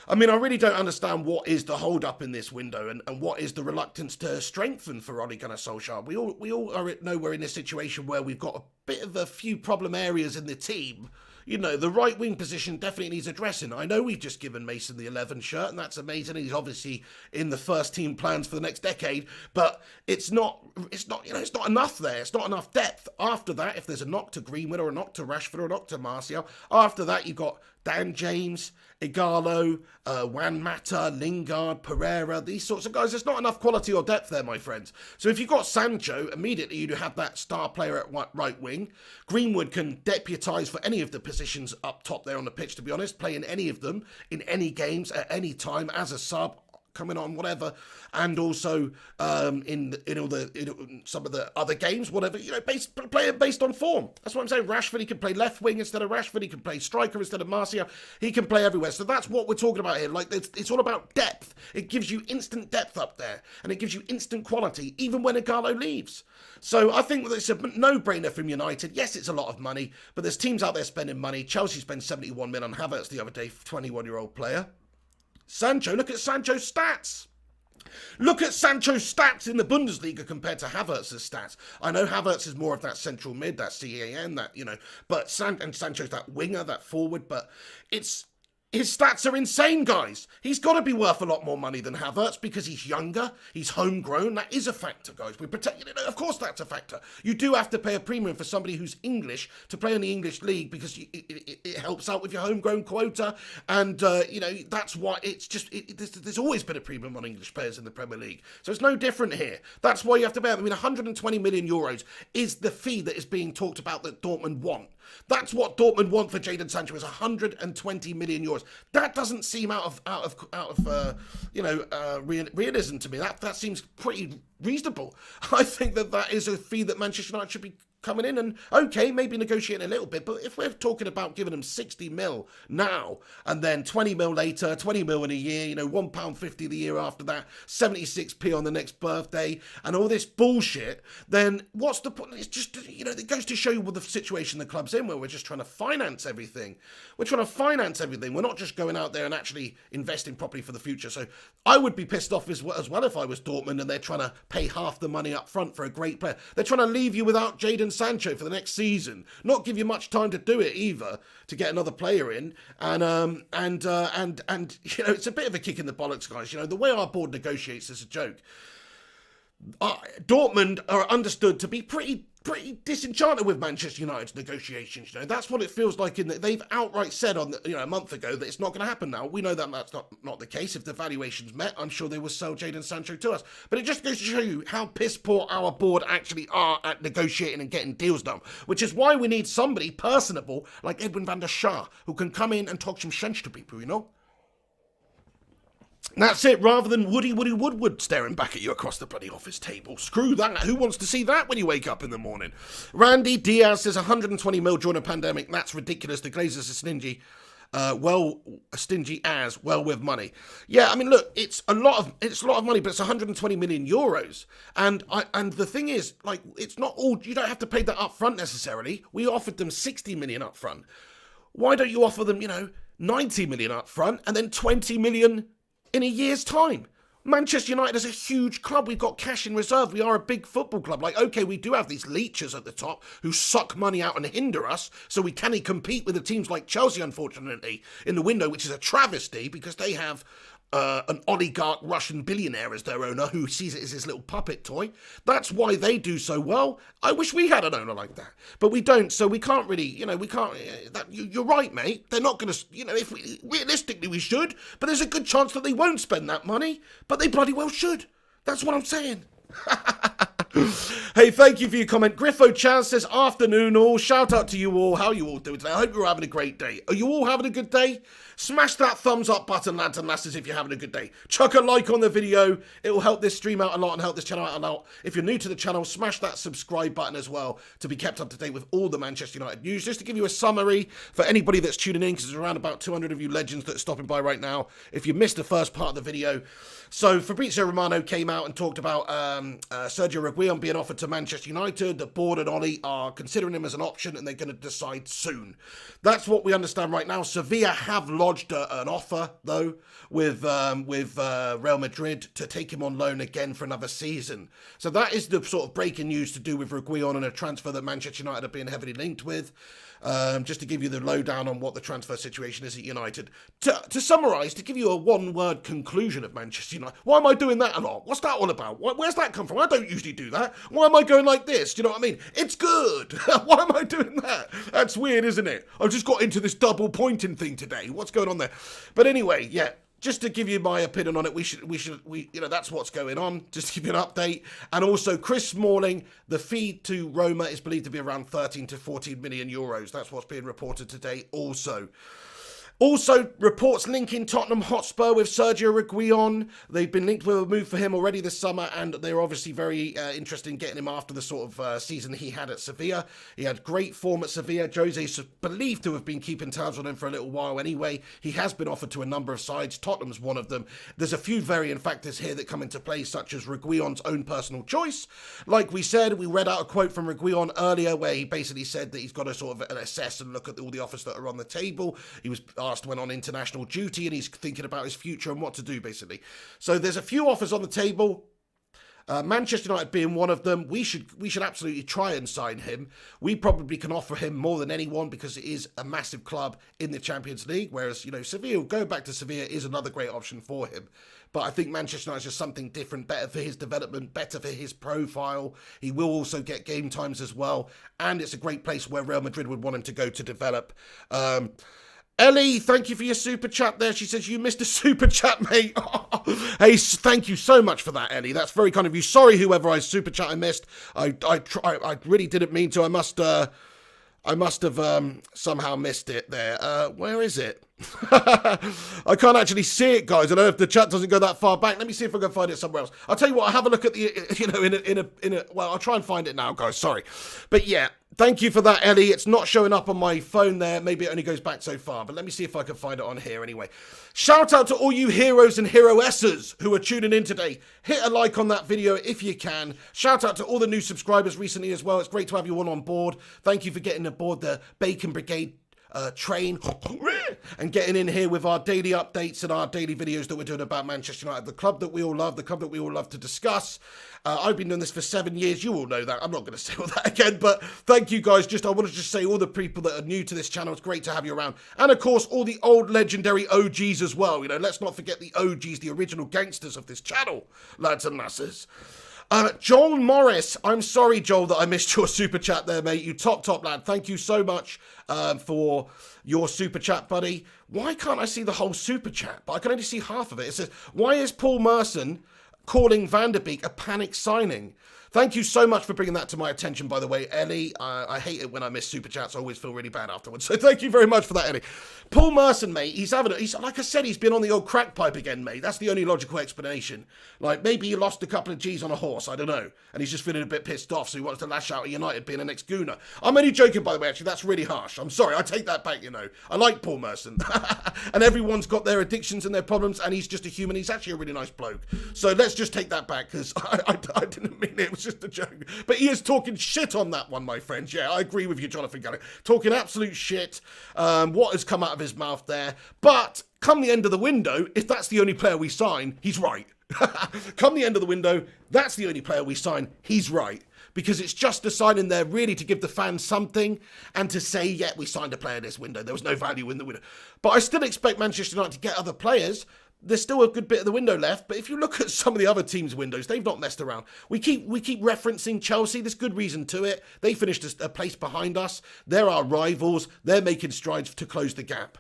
I mean, I really don't understand what is the hold-up in this window and what is the reluctance to strengthen for Ole Gunnar Solskjaer. We all know we're in a situation where we've got a bit of a few problem areas in the team. The right wing position definitely needs addressing. I know we've just given Mason the 11 shirt, and that's amazing. He's obviously in the first team plans for the next decade, but it's not enough there. It's not enough depth. After that, if there's a knock to Greenwood or a knock to Rashford or a knock to Martial, after that you've got Dan James, Igalo, Juan Mata, Lingard, Pereira, these sorts of guys. There's not enough quality or depth there, my friends. So if you've got Sancho, immediately you have that star player at right wing. Greenwood can deputise for any of the positions up top there on the pitch, to be honest, playing any of them in any games at any time as a sub, coming on, whatever, and also in some of the other games, whatever, playing based on form. That's what I'm saying. Rashford, he can play left wing instead of Rashford. He can play striker instead of Martial. He can play everywhere. So that's what we're talking about here. Like, it's all about depth. It gives you instant depth up there, and it gives you instant quality, even when Igalo leaves. So I think that it's a no-brainer from United. Yes, it's a lot of money, but there's teams out there spending money. Chelsea spent 71 million on Havertz the other day, 21-year-old player. Sancho, look at Sancho's stats. Look at Sancho's stats in the Bundesliga compared to Havertz's stats. I know Havertz is more of that central mid, that CAN, that, but Sancho's that winger, that forward, but his stats are insane, guys. He's got to be worth a lot more money than Havertz because he's younger, he's homegrown. That is a factor, guys. Of course that's a factor. You do have to pay a premium for somebody who's English to play in the English league because it helps out with your homegrown quota. And, that's why there's always been a premium on English players in the Premier League. So it's no different here. That's why you have to pay. I mean, 120 million euros is the fee that is being talked about that Dortmund want. That's what Dortmund want for Jadon Sancho, is 120 million euros. That doesn't seem out of realism to me. That seems pretty reasonable. I think that is a fee that Manchester United should be coming in and, okay, maybe negotiating a little bit, but if we're talking about giving them 60 mil now, and then 20 mil later, 20 mil in a year, £1.50 the year after that, 76p on the next birthday, and all this bullshit, then what's the point? It's just, it goes to show you what the situation the club's in, where we're just trying to finance everything. We're trying to finance everything. We're not just going out there and actually investing properly for the future. So I would be pissed off as well if I was Dortmund and they're trying to pay half the money up front for a great player. They're trying to leave you without Jadon Sancho for the next season, not give you much time to do it either, to get another player in, and it's a bit of a kick in the bollocks, guys. The way our board negotiates is a joke. Dortmund are understood to be pretty disenchanted with Manchester United's negotiations. That's what it feels like. They've outright said a month ago that it's not going to happen now. We know that that's not the case. If the valuation's met, I'm sure they will sell Jadon Sancho to us. But it just goes to show you how piss poor our board actually are at negotiating and getting deals done. Which is why we need somebody personable like Edwin van der Sar, who can come in and talk some sense to people. That's it, rather than Woody Woodward staring back at you across the bloody office table. Screw that. Who wants to see that when you wake up in the morning? Randy Diaz says 120 mil during a pandemic. That's ridiculous. The Glazers are stingy. Stingy as well with money. Yeah, I mean, look, it's a lot of money, but it's 120 million euros. And the thing is, it's not all. You don't have to pay that up front necessarily. We offered them 60 million up front. Why don't you offer them, 90 million up front and then 20 million in a year's time? Manchester United is a huge club. We've got cash in reserve. We are a big football club. Okay, we do have these leechers at the top who suck money out and hinder us, so we can't compete with the teams like Chelsea, unfortunately, in the window, which is a travesty because they have an oligarch Russian billionaire as their owner who sees it as his little puppet toy. That's why they do so well. I wish we had an owner like that, but we don't. So we can't really, we can't. You're right, mate. They're not going to, realistically we should, but there's a good chance that they won't spend that money, but they bloody well should. That's what I'm saying. Hey, thank you for your comment. Griffo Chaz says, afternoon all. Shout out to you all. How are you all doing today? I hope you're having a great day. Are you all having a good day? Smash that thumbs up button, lads and lasses, if you're having a good day. Chuck a like on the video. It will help this stream out a lot and help this channel out a lot. If you're new to the channel, smash that subscribe button as well to be kept up to date with all the Manchester United news. Just to give you a summary for anybody that's tuning in, because there's around about 200 of you legends that are stopping by right now. If you missed the first part of the video, so Fabrizio Romano came out and talked about Sergio Reguilon being offered to Manchester United. The board and Ollie are considering him as an option and they're going to decide soon. That's what we understand right now. Sevilla have lodged an offer, though, with Real Madrid to take him on loan again for another season. So that is the sort of breaking news to do with Reguilon and a transfer that Manchester United are being heavily linked with. Just to give you the lowdown on what the transfer situation is at United. To summarise, to give you a one-word conclusion of Manchester United. Why am I doing that a lot? What's that all about? Where's that come from? I don't usually do that. Why am I going like this? Do you know what I mean? It's good. Why am I doing that? That's weird, isn't it? I've just got into this double pointing thing today. What's going on there? But anyway, yeah. Just to give you my opinion on it, we should, that's what's going on. Just to give you an update. And also, Chris Smalling, the fee to Roma is believed to be around 13 to 14 million euros. That's what's being reported today also. Also, reports linking Tottenham Hotspur with Sergio Reguilon. They've been linked with a move for him already this summer, and they're obviously very interested in getting him after the sort of season he had at Sevilla. He had great form at Sevilla. Jose's believed to have been keeping tabs on him for a little while anyway. He has been offered to a number of sides. Tottenham's one of them. There's a few varying factors here that come into play, such as Reguilon's own personal choice. Like we said, we read out a quote from Reguilon earlier where he basically said that he's got to sort of assess and look at all the offers that are on the table. He was asked last went on international duty, and he's thinking about his future and what to do, basically. So there's a few offers on the table. Manchester United being one of them. We should absolutely try and sign him. We probably can offer him more than anyone because it is a massive club in the Champions League, whereas, Sevilla, going back to Sevilla is another great option for him. But I think Manchester United is just something different, better for his development, better for his profile. He will also get game times as well, and it's a great place where Real Madrid would want him to go to develop. Ellie, thank you for your super chat there. She says, you missed a super chat, mate. Hey, thank you so much for that, Ellie. That's very kind of you. Sorry, whoever I super chat I missed. I really didn't mean to. I must have somehow missed it there. Where is it? I can't actually see it, guys. I don't know if the chat doesn't go that far back. Let me see if I can find it somewhere else. I'll tell you what, I'll have a look at the, well, I'll try and find it now, guys. Sorry. But yeah, thank you for that, Ellie. It's not showing up on my phone there. Maybe it only goes back so far, but let me see if I can find it on here anyway. Shout out to all you heroes and heroesses who are tuning in today. Hit a like on that video if you can. Shout out to all the new subscribers recently as well. It's great to have you all on board. Thank you for getting aboard the Bacon Brigade train and getting in here with our daily updates and our daily videos that we're doing about Manchester United, the club that we all love, the club that we all love to discuss. I've been doing this for 7 years. You all know that. I'm not going to say all that again, but thank you guys. I want to just say all the people that are new to this channel, it's great to have you around. And of course, all the old legendary OGs as well. Let's not forget the OGs, the original gangsters of this channel, lads and lasses. Joel Morris, I'm sorry, Joel, that I missed your super chat there, mate. You top lad. Thank you so much for your super chat, buddy. Why can't I see the whole super chat? But I can only see half of it. It says, why is Paul Merson calling Van der Beek a panic signing? Thank you so much for bringing that to my attention, by the way, Ellie. I hate it when I miss super chats. I always feel really bad afterwards. So thank you very much for that, Ellie. Paul Merson, mate, he's like I said, he's been on the old crack pipe again, mate. That's the only logical explanation. Like, maybe he lost a couple of G's on a horse, I don't know. And he's just feeling a bit pissed off, so he wants to lash out at United being an ex-gooner. I'm only joking, by the way, actually. That's really harsh. I'm sorry. I take that back, I like Paul Merson. And everyone's got their addictions and their problems, and he's just a human. He's actually a really nice bloke. So let's just take that back, because I didn't mean it. It was just a joke. But he is talking shit on that one, my friends. Yeah, I agree with you, Jonathan Gallagher. Talking absolute shit. What has come out of his mouth there. But come the end of the window, if that's the only player we sign, he's right. Come the end of the window, that's the only player we sign, he's right. Because it's just a signing there really to give the fans something and to say, yeah, we signed a player this window. There was no value in the window. But I still expect Manchester United to get other players. There's still a good bit of the window left, but if you look at some of the other teams' windows, they've not messed around. We keep referencing Chelsea. There's good reason to it. They finished a place behind us. They're our rivals. They're making strides to close the gap.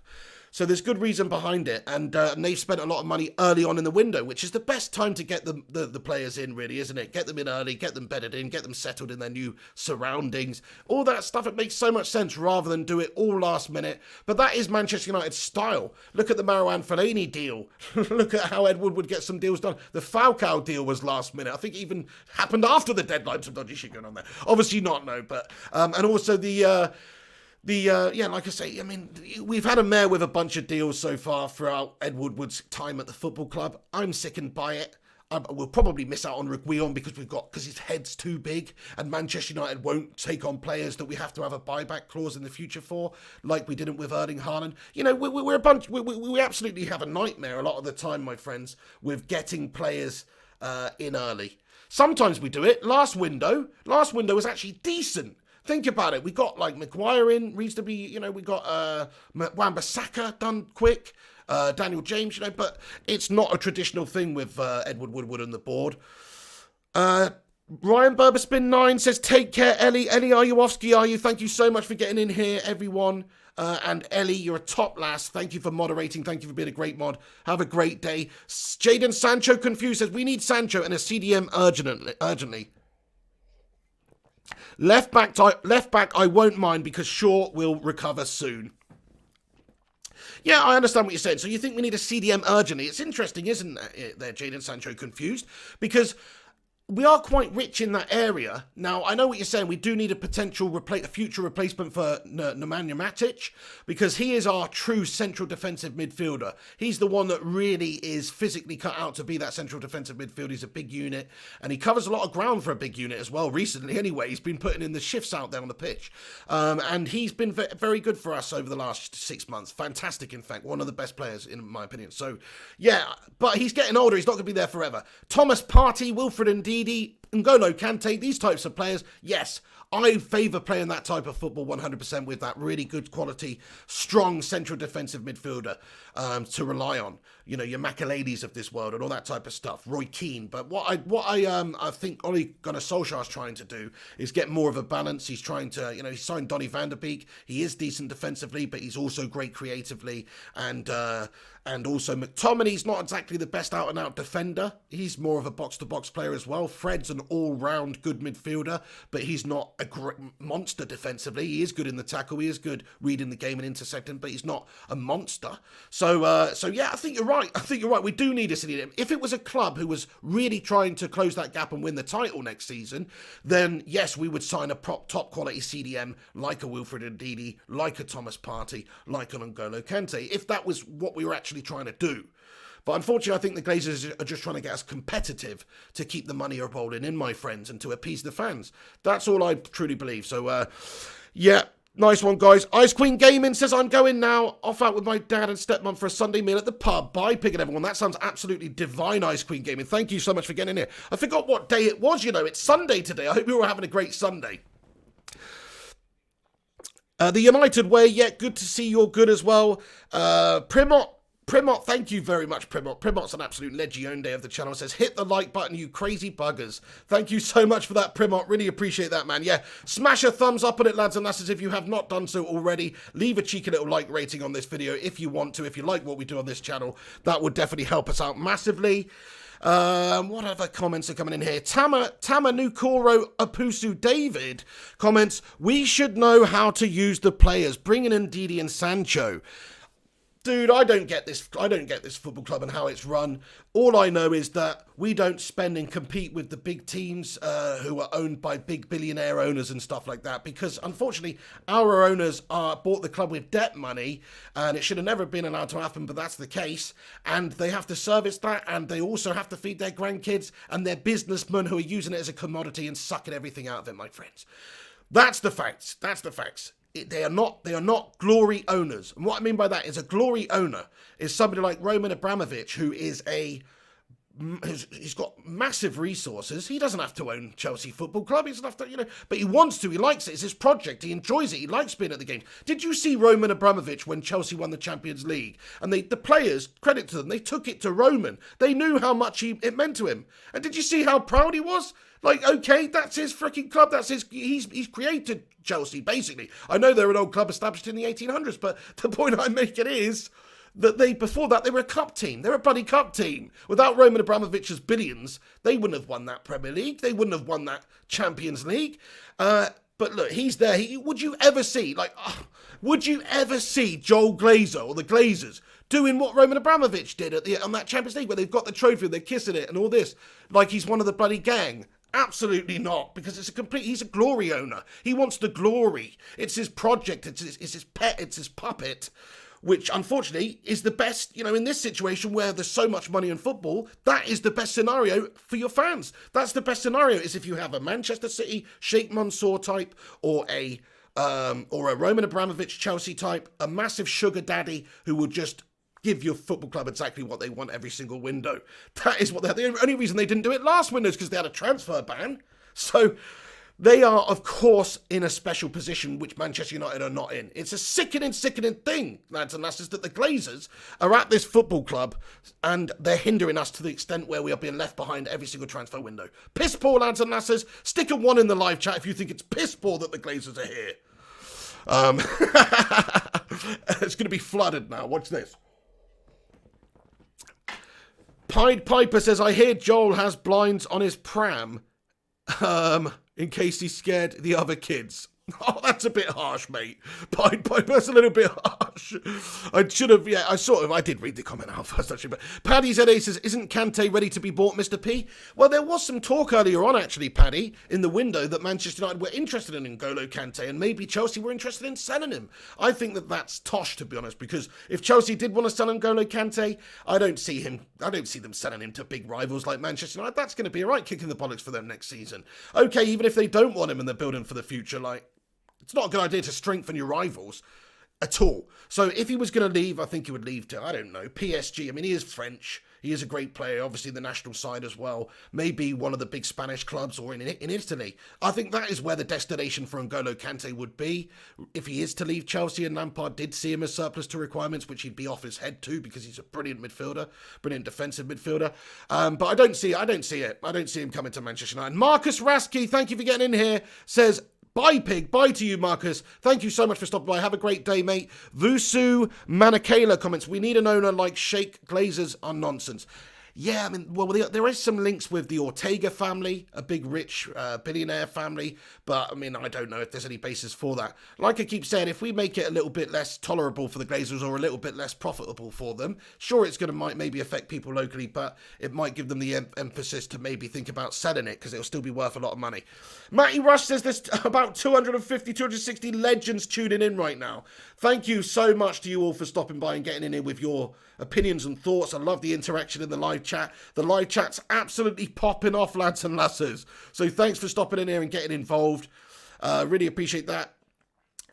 So there's good reason behind it, and they've spent a lot of money early on in the window, which is the best time to get the players in, really, isn't it? Get them in early, get them bedded in, get them settled in their new surroundings. All that stuff, it makes so much sense rather than do it all last minute. But that is Manchester United's style. Look at the Marouane Fellaini deal. Look at how Ed Woodward gets some deals done. The Falcao deal was last minute. I think it even happened after the deadline. Some dodgy shit going on there. Obviously not, no, but and also yeah, like I say, I mean, we've had a mare with a bunch of deals so far throughout Ed Woodward's time at the football club. I'm sickened by it. We'll probably miss out on Reguilon because his head's too big, and Manchester United won't take on players that we have to have a buyback clause in the future for, like we didn't with Erling Haaland. We're a bunch. We absolutely have a nightmare a lot of the time, my friends, with getting players in early. Sometimes we do it. Last window was actually decent. Think about it. We got like Maguire in reasonably, we got Wan-Bissaka done quick, Daniel James, but it's not a traditional thing with Edward Woodward on the board. Ryan Burberspin 9 says, take care, Ellie. Ellie Arjewowski, are you? Thank you so much for getting in here, everyone. And Ellie, you're a top lass. Thank you for moderating. Thank you for being a great mod. Have a great day. Jaden Sancho Confused says, we need Sancho and a CDM urgently. Left back, I won't mind because Shaw will recover soon. Yeah, I understand what you're saying. So you think we need a CDM urgently? It's interesting, isn't it, there, Jadon Sancho Confused? Because we are quite rich in that area. Now, I know what you're saying. We do need a potential a future replacement for Nemanja Matic, because he is our true central defensive midfielder. He's the one that really is physically cut out to be that central defensive midfielder. He's a big unit, and he covers a lot of ground for a big unit as well. Recently, anyway, he's been putting in the shifts out there on the pitch, and he's been very good for us over the last 6 months. Fantastic, in fact. One of the best players, in my opinion. So, yeah, but he's getting older. He's not going to be there forever. Thomas Partey, Wilfred Ndidi, N'Golo Kante, these types of players, yes, I favour playing that type of football 100% with that really good quality, strong central defensive midfielder to rely on. You know, your Makelades of this world and all that type of stuff. Roy Keane. But what I think Ollie Gunnar Solskjaer's trying to do is get more of a balance. He's trying to, you know, he signed Donny van der Beek. He is decent defensively, but he's also great creatively. And also McTominay's not exactly the best out-and-out defender. He's more of a box-to-box player as well. Fred's an all-round good midfielder, but he's not a great monster defensively. He is good in the tackle. He is good reading the game and intercepting, but he's not a monster. So yeah, I think you're right. I think you're right. We do need a CDM. If it was a club who was really trying to close that gap and win the title next season, then yes, we would sign a top-quality CDM like a Wilfred Ndidi, like a Thomas Partey, like an N'Golo Kante, if that was what we were actually trying to do. But unfortunately, I think the Glazers are just trying to get us competitive to keep the money rolling in, my friends, and to appease the fans. That's all I truly believe. So, yeah, nice one, guys. Ice Queen Gaming says, I'm going now. Off out with my dad and stepmom for a Sunday meal at the pub. Bye, Pig and everyone. That sounds absolutely divine, Ice Queen Gaming. Thank you so much for getting in here. I forgot what day it was, you know. It's Sunday today. I hope you're all having a great Sunday. The United Way, yeah, good to see you're good as well. Primot, thank you very much, Primot. Primot's an absolute Legion Day of the channel. It says, hit the like button, you crazy buggers. Thank you so much for that, Primot. Really appreciate that, man. Yeah, smash a thumbs up on it, lads and lasses, if you have not done so already. Leave a cheeky little like rating on this video if you want to. If you like what we do on this channel, that would definitely help us out massively. What other comments are coming in here? Tama Nukoro Apusu David comments, we should know how to use the players, bringing in Ndidi and Sancho. Dude, I don't get this football club and how it's run. All I know is that we don't spend and compete with the big teams who are owned by big billionaire owners and stuff like that, because unfortunately our owners bought the club with debt money, and it should have never been allowed to happen, but that's the case, and they have to service that, and they also have to feed their grandkids and their businessmen who are using it as a commodity and sucking everything out of it, my friends. That's the facts. That's the facts. They are not glory owners. And what I mean by that is a glory owner is somebody like Roman Abramovich, who is he's got massive resources. He doesn't have to own Chelsea Football Club. He doesn't have to, you know, but he wants to. He likes it. It's his project. He enjoys it. He likes being at the games. Did you see Roman Abramovich when Chelsea won the Champions League? And the players, credit to them, they took it to Roman. They knew how much it meant to him. And did you see how proud he was? Like, okay, that's his freaking club. That's he's created Chelsea, basically. I know they're an old club established in the 1800s, but the point I'm making is that before that, they were a cup team. They're a bloody cup team. Without Roman Abramovich's billions, they wouldn't have won that Premier League. They wouldn't have won that Champions League. But look, he's there. Would you ever see Joel Glazer or the Glazers doing what Roman Abramovich did on that Champions League, where they've got the trophy, they're kissing it and all this, like he's one of the bloody gang? Absolutely not, because he's a glory owner. He wants the glory. It's his project, it's his pet, it's his puppet, which unfortunately is the best, you know, in this situation where there's so much money in football, that is the best scenario for your fans. That's the best scenario, is if you have a Manchester City Sheikh Mansour type, or a Roman Abramovich Chelsea type, a massive sugar daddy who will just give your football club exactly what they want every single window. That is what the only reason they didn't do it last window is because they had a transfer ban. So they are, of course, in a special position which Manchester United are not in. It's a sickening thing, lads and lasses, that the Glazers are at this football club and they're hindering us to the extent where we are being left behind every single transfer window. Piss poor, lads and lasses. Stick a 1 in the live chat if you think it's piss poor that the Glazers are here. It's going to be flooded now. Watch this. Pied Piper says, I hear Joel has blinds on his pram in case he scared the other kids. Oh, that's a bit harsh, mate. Pied Piper, that's a little bit harsh. I should have, yeah, I did read the comment out first, actually. But Paddy ZA says, isn't Kante ready to be bought, Mr. P? Well, there was some talk earlier on, actually, Paddy, in the window that Manchester United were interested in N'Golo Kante, and maybe Chelsea were interested in selling him. I think that that's tosh, to be honest, because if Chelsea did want to sell N'Golo Kante, I don't see them selling him to big rivals like Manchester United. That's going to be a right kick in the bollocks for them next season. Okay, even if they don't want him and they're building for the future, like, it's not a good idea to strengthen your rivals at all. So if he was going to leave, I think he would leave to, I don't know, PSG. I mean, he is French. He is a great player, obviously the national side as well. Maybe one of the big Spanish clubs or in Italy. I think that is where the destination for N'Golo Kante would be. If he is to leave Chelsea, and Lampard did see him as surplus to requirements, which he'd be off his head too, because he's a brilliant midfielder, brilliant defensive midfielder. But I don't see it. I don't see him coming to Manchester United. Marcus Rasky, thank you for getting in here, says, bye, Pig. Bye to you, Marcus. Thank you so much for stopping by. Have a great day, mate. Vusu Manakela comments, we need an owner like Sheikh Glazers are nonsense. Yeah, I mean, well, there is some links with the Ortega family, a big rich billionaire family, but I mean, I don't know if there's any basis for that. Like I keep saying, if we make it a little bit less tolerable for the Glazers or a little bit less profitable for them, sure, it's going to might maybe affect people locally, but it might give them the emphasis to maybe think about selling it because it'll still be worth a lot of money. Matty Rush says there's about 250, 260 legends tuning in right now. Thank you so much to you all for stopping by and getting in here with your opinions and thoughts. I love the interaction in the live chat. The live chat's absolutely popping off, lads and lasses. So thanks for stopping in here and getting involved. Really appreciate that.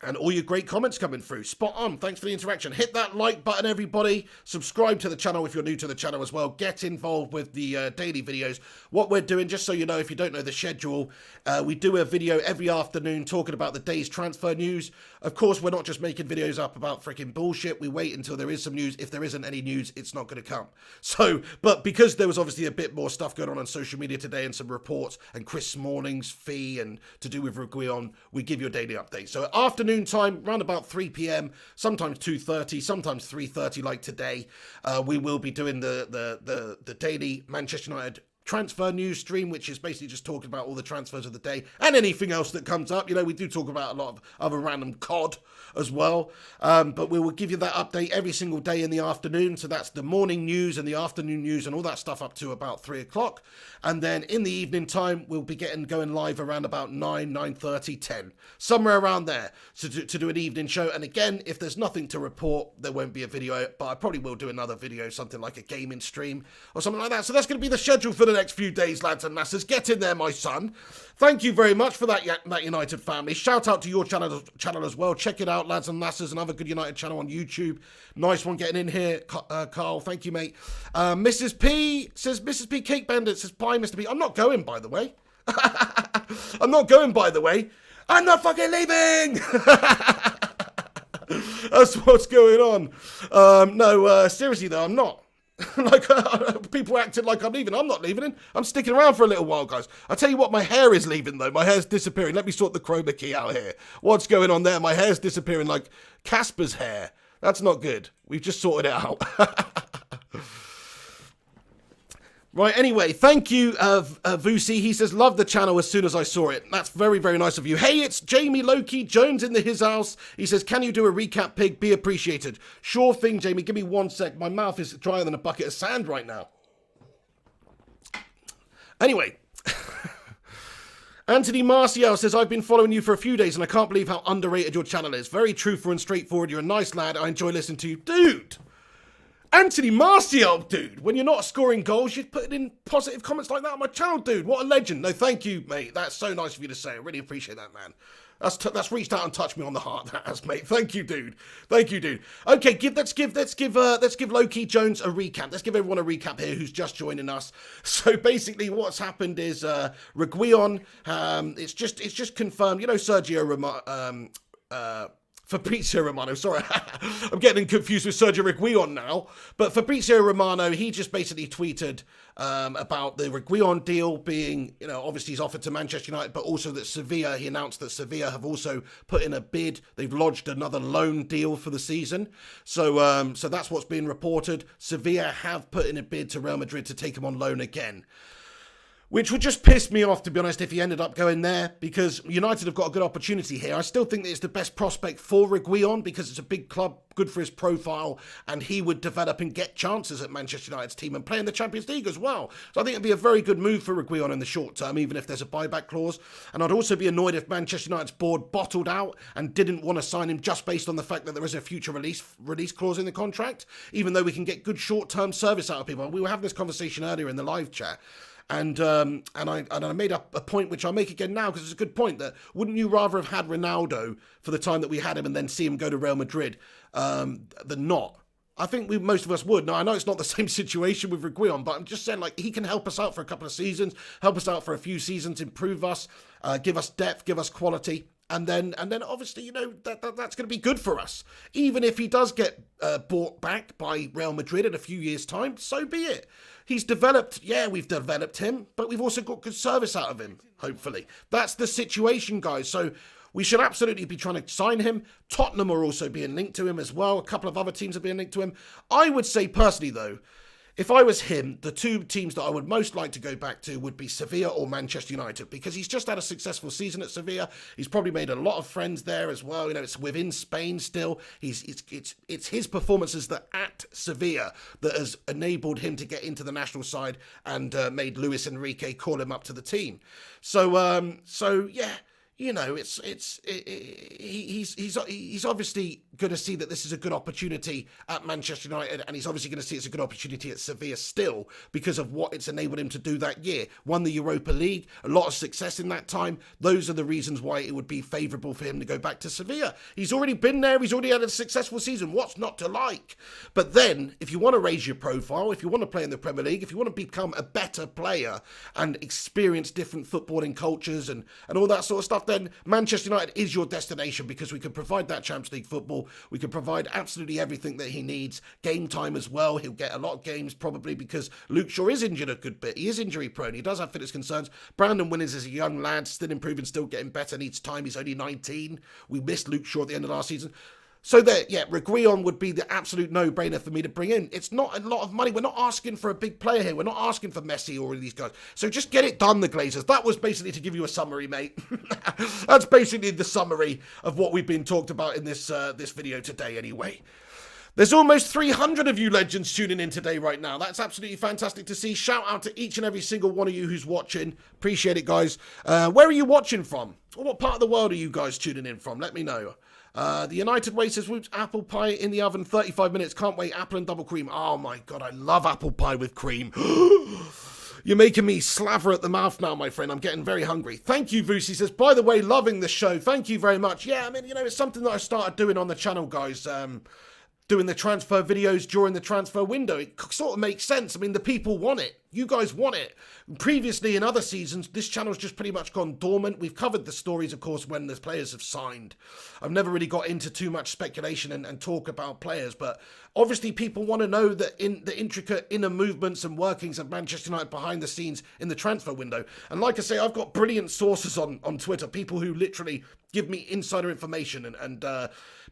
And all your great comments coming through. Spot on. Thanks for the interaction. Hit that like button, everybody. Subscribe to the channel if you're new to the channel as well. Get involved with the daily videos. What we're doing, just so you know, if you don't know the schedule, we do a video every afternoon talking about the day's transfer news. Of course, we're not just making videos up about freaking bullshit. We wait until there is some news. If there isn't any news, it's not going to come. So, but because there was obviously a bit more stuff going on social media today and some reports and Chris Smalling's fee and to do with Reguilon, we give you a daily update. So afternoon time, around about 3 p.m, sometimes 2:30, sometimes 3:30 like today, we will be doing the daily Manchester United transfer news stream, which is basically just talking about all the transfers of the day and anything else that comes up. You know, we do talk about a lot of other random COD as well, but we will give you that update every single day in the afternoon. So that's the morning news and the afternoon news and all that stuff up to about 3 o'clock. And then in the evening time, we'll be going live around about 9:30, 10, somewhere around there, so to do an evening show. And again, if there's nothing to report, there won't be a video, but I probably will do another video, something like a gaming stream or something like that. So that's going to be the schedule for the next few days, lads and lasses. Get in there, my son. Thank you very much for that United family. Shout out to your channel as well. Check it out, lads and lasses. Another good United channel on YouTube. Nice one getting in here, Carl. Thank you, mate. Mrs. P says, Mrs. P Cake Bandit says, bye, Mr. P. I'm not going, by the way. I'm not going, by the way. I'm not fucking leaving. That's what's going on. No, seriously though, I'm not. Like, people acting like I'm leaving. I'm not leaving. I'm sticking around for a little while, guys. I tell you what, my hair is leaving, though. My hair's disappearing. Let me sort the chroma key out here. What's going on there? My hair's disappearing like Casper's hair. That's not good. We've just sorted it out. Right, anyway, thank you, Vusi. He says, love the channel as soon as I saw it. That's very, very nice of you. Hey, it's Jamie Loki Jones in his house. He says, can you do a recap, Pig? Be appreciated. Sure thing, Jamie. Give me 1 sec. My mouth is drier than a bucket of sand right now. Anyway. Anthony Marcial says, I've been following you for a few days and I can't believe how underrated your channel is. Very truthful and straightforward. You're a nice lad. I enjoy listening to you. Dude! Anthony Martial, dude. When you're not scoring goals, you're putting in positive comments like that on my channel, dude. What a legend. No, thank you, mate. That's so nice of you to say. I really appreciate that, man. That's reached out and touched me on the heart, that has, mate. Thank you, dude. Thank you, dude. Okay, let's give Loki Jones a recap. Let's give everyone a recap here who's just joining us. So basically, what's happened is Reguion. It's just confirmed. You know, Fabrizio Romano, sorry, I'm getting confused with Sergio Reguilon now, but Fabrizio Romano, he just basically tweeted about the Reguilon deal being, you know, obviously he's offered to Manchester United, but also that Sevilla, he announced that Sevilla have also put in a bid, they've lodged another loan deal for the season, so that's what's being reported. Sevilla have put in a bid to Real Madrid to take him on loan again. which would just piss me off, to be honest, if he ended up going there, because United have got a good opportunity here. I still think that it's the best prospect for Reguilon, because it's a big club, good for his profile, and he would develop and get chances at Manchester United's team and play in the Champions League as well. So I think it'd be a very good move for Reguilon in the short term, even if there's a buyback clause. And I'd also be annoyed if Manchester United's board bottled out and didn't want to sign him just based on the fact that there is a future release clause in the contract, even though we can get good short-term service out of people. We were having this conversation earlier in the live chat. And I made up a point, which I'll make again now, because it's a good point, that wouldn't you rather have had Ronaldo for the time that we had him and then see him go to Real Madrid than not? I think most of us would. Now, I know it's not the same situation with Reguilon, but I'm just saying, like, he can help us out for a couple of seasons, help us out for a few seasons, improve us, give us depth, give us quality. And then obviously, you know, that's going to be good for us. Even if he does get bought back by Real Madrid in a few years' time, so be it. He's developed, we've developed him, but we've also got good service out of him, hopefully. That's the situation, guys. So we should absolutely be trying to sign him. Tottenham are also being linked to him as well. A couple of other teams are being linked to him. I would say personally, though, if I was him, the two teams that I would most like to go back to would be Sevilla or Manchester United, because he's just had a successful season at Sevilla. He's probably made a lot of friends there as well. You know, it's within Spain still. It's his performances at Sevilla that has enabled him to get into the national side and made Luis Enrique call him up to the team. So yeah. You know, he's obviously going to see that this is a good opportunity at Manchester United, and he's obviously going to see it's a good opportunity at Sevilla still because of what it's enabled him to do that year. Won the Europa League, a lot of success in that time. Those are the reasons why it would be favourable for him to go back to Sevilla. He's already been there. He's already had a successful season. What's not to like? But then, if you want to raise your profile, if you want to play in the Premier League, if you want to become a better player and experience different footballing cultures and all that sort of stuff, then Manchester United is your destination, because we can provide that Champions League football. We can provide absolutely everything that he needs. Game time as well. He'll get a lot of games probably because Luke Shaw is injured a good bit. He is injury prone. He does have fitness concerns. Brandon Williams is a young lad, still improving, still getting better, needs time. He's only 19. We missed Luke Shaw at the end of last season. So Reguilon would be the absolute no-brainer for me to bring in. It's not a lot of money. We're not asking for a big player here. We're not asking for Messi or all of these guys. So just get it done, the Glazers. That was basically to give you a summary, mate. That's basically the summary of what we've been talked about in this video today anyway. There's almost 300 of you legends tuning in today right now. That's absolutely fantastic to see. Shout out to each and every single one of you who's watching. Appreciate it, guys. Where are you watching from? Or what part of the world are you guys tuning in from? Let me know. The United Way says, whoops, apple pie in the oven, 35 minutes. Can't wait. Apple and double cream. Oh my God, I love apple pie with cream. You're making me slaver at the mouth now, my friend. I'm getting very hungry. Thank you, Vusi says, by the way, loving the show. Thank you very much. Yeah, I mean, you know, it's something that I started doing on the channel, guys. Doing the transfer videos during the transfer window. It sort of makes sense. I mean, the people want it. You guys want it. Previously, in other seasons, this channel's just pretty much gone dormant. We've covered the stories, of course, when the players have signed. I've never really got into too much speculation and talk about players, but obviously people want to know the intricate inner movements and workings of Manchester United behind the scenes in the transfer window. And like I say, I've got brilliant sources on Twitter, people who literally give me insider information and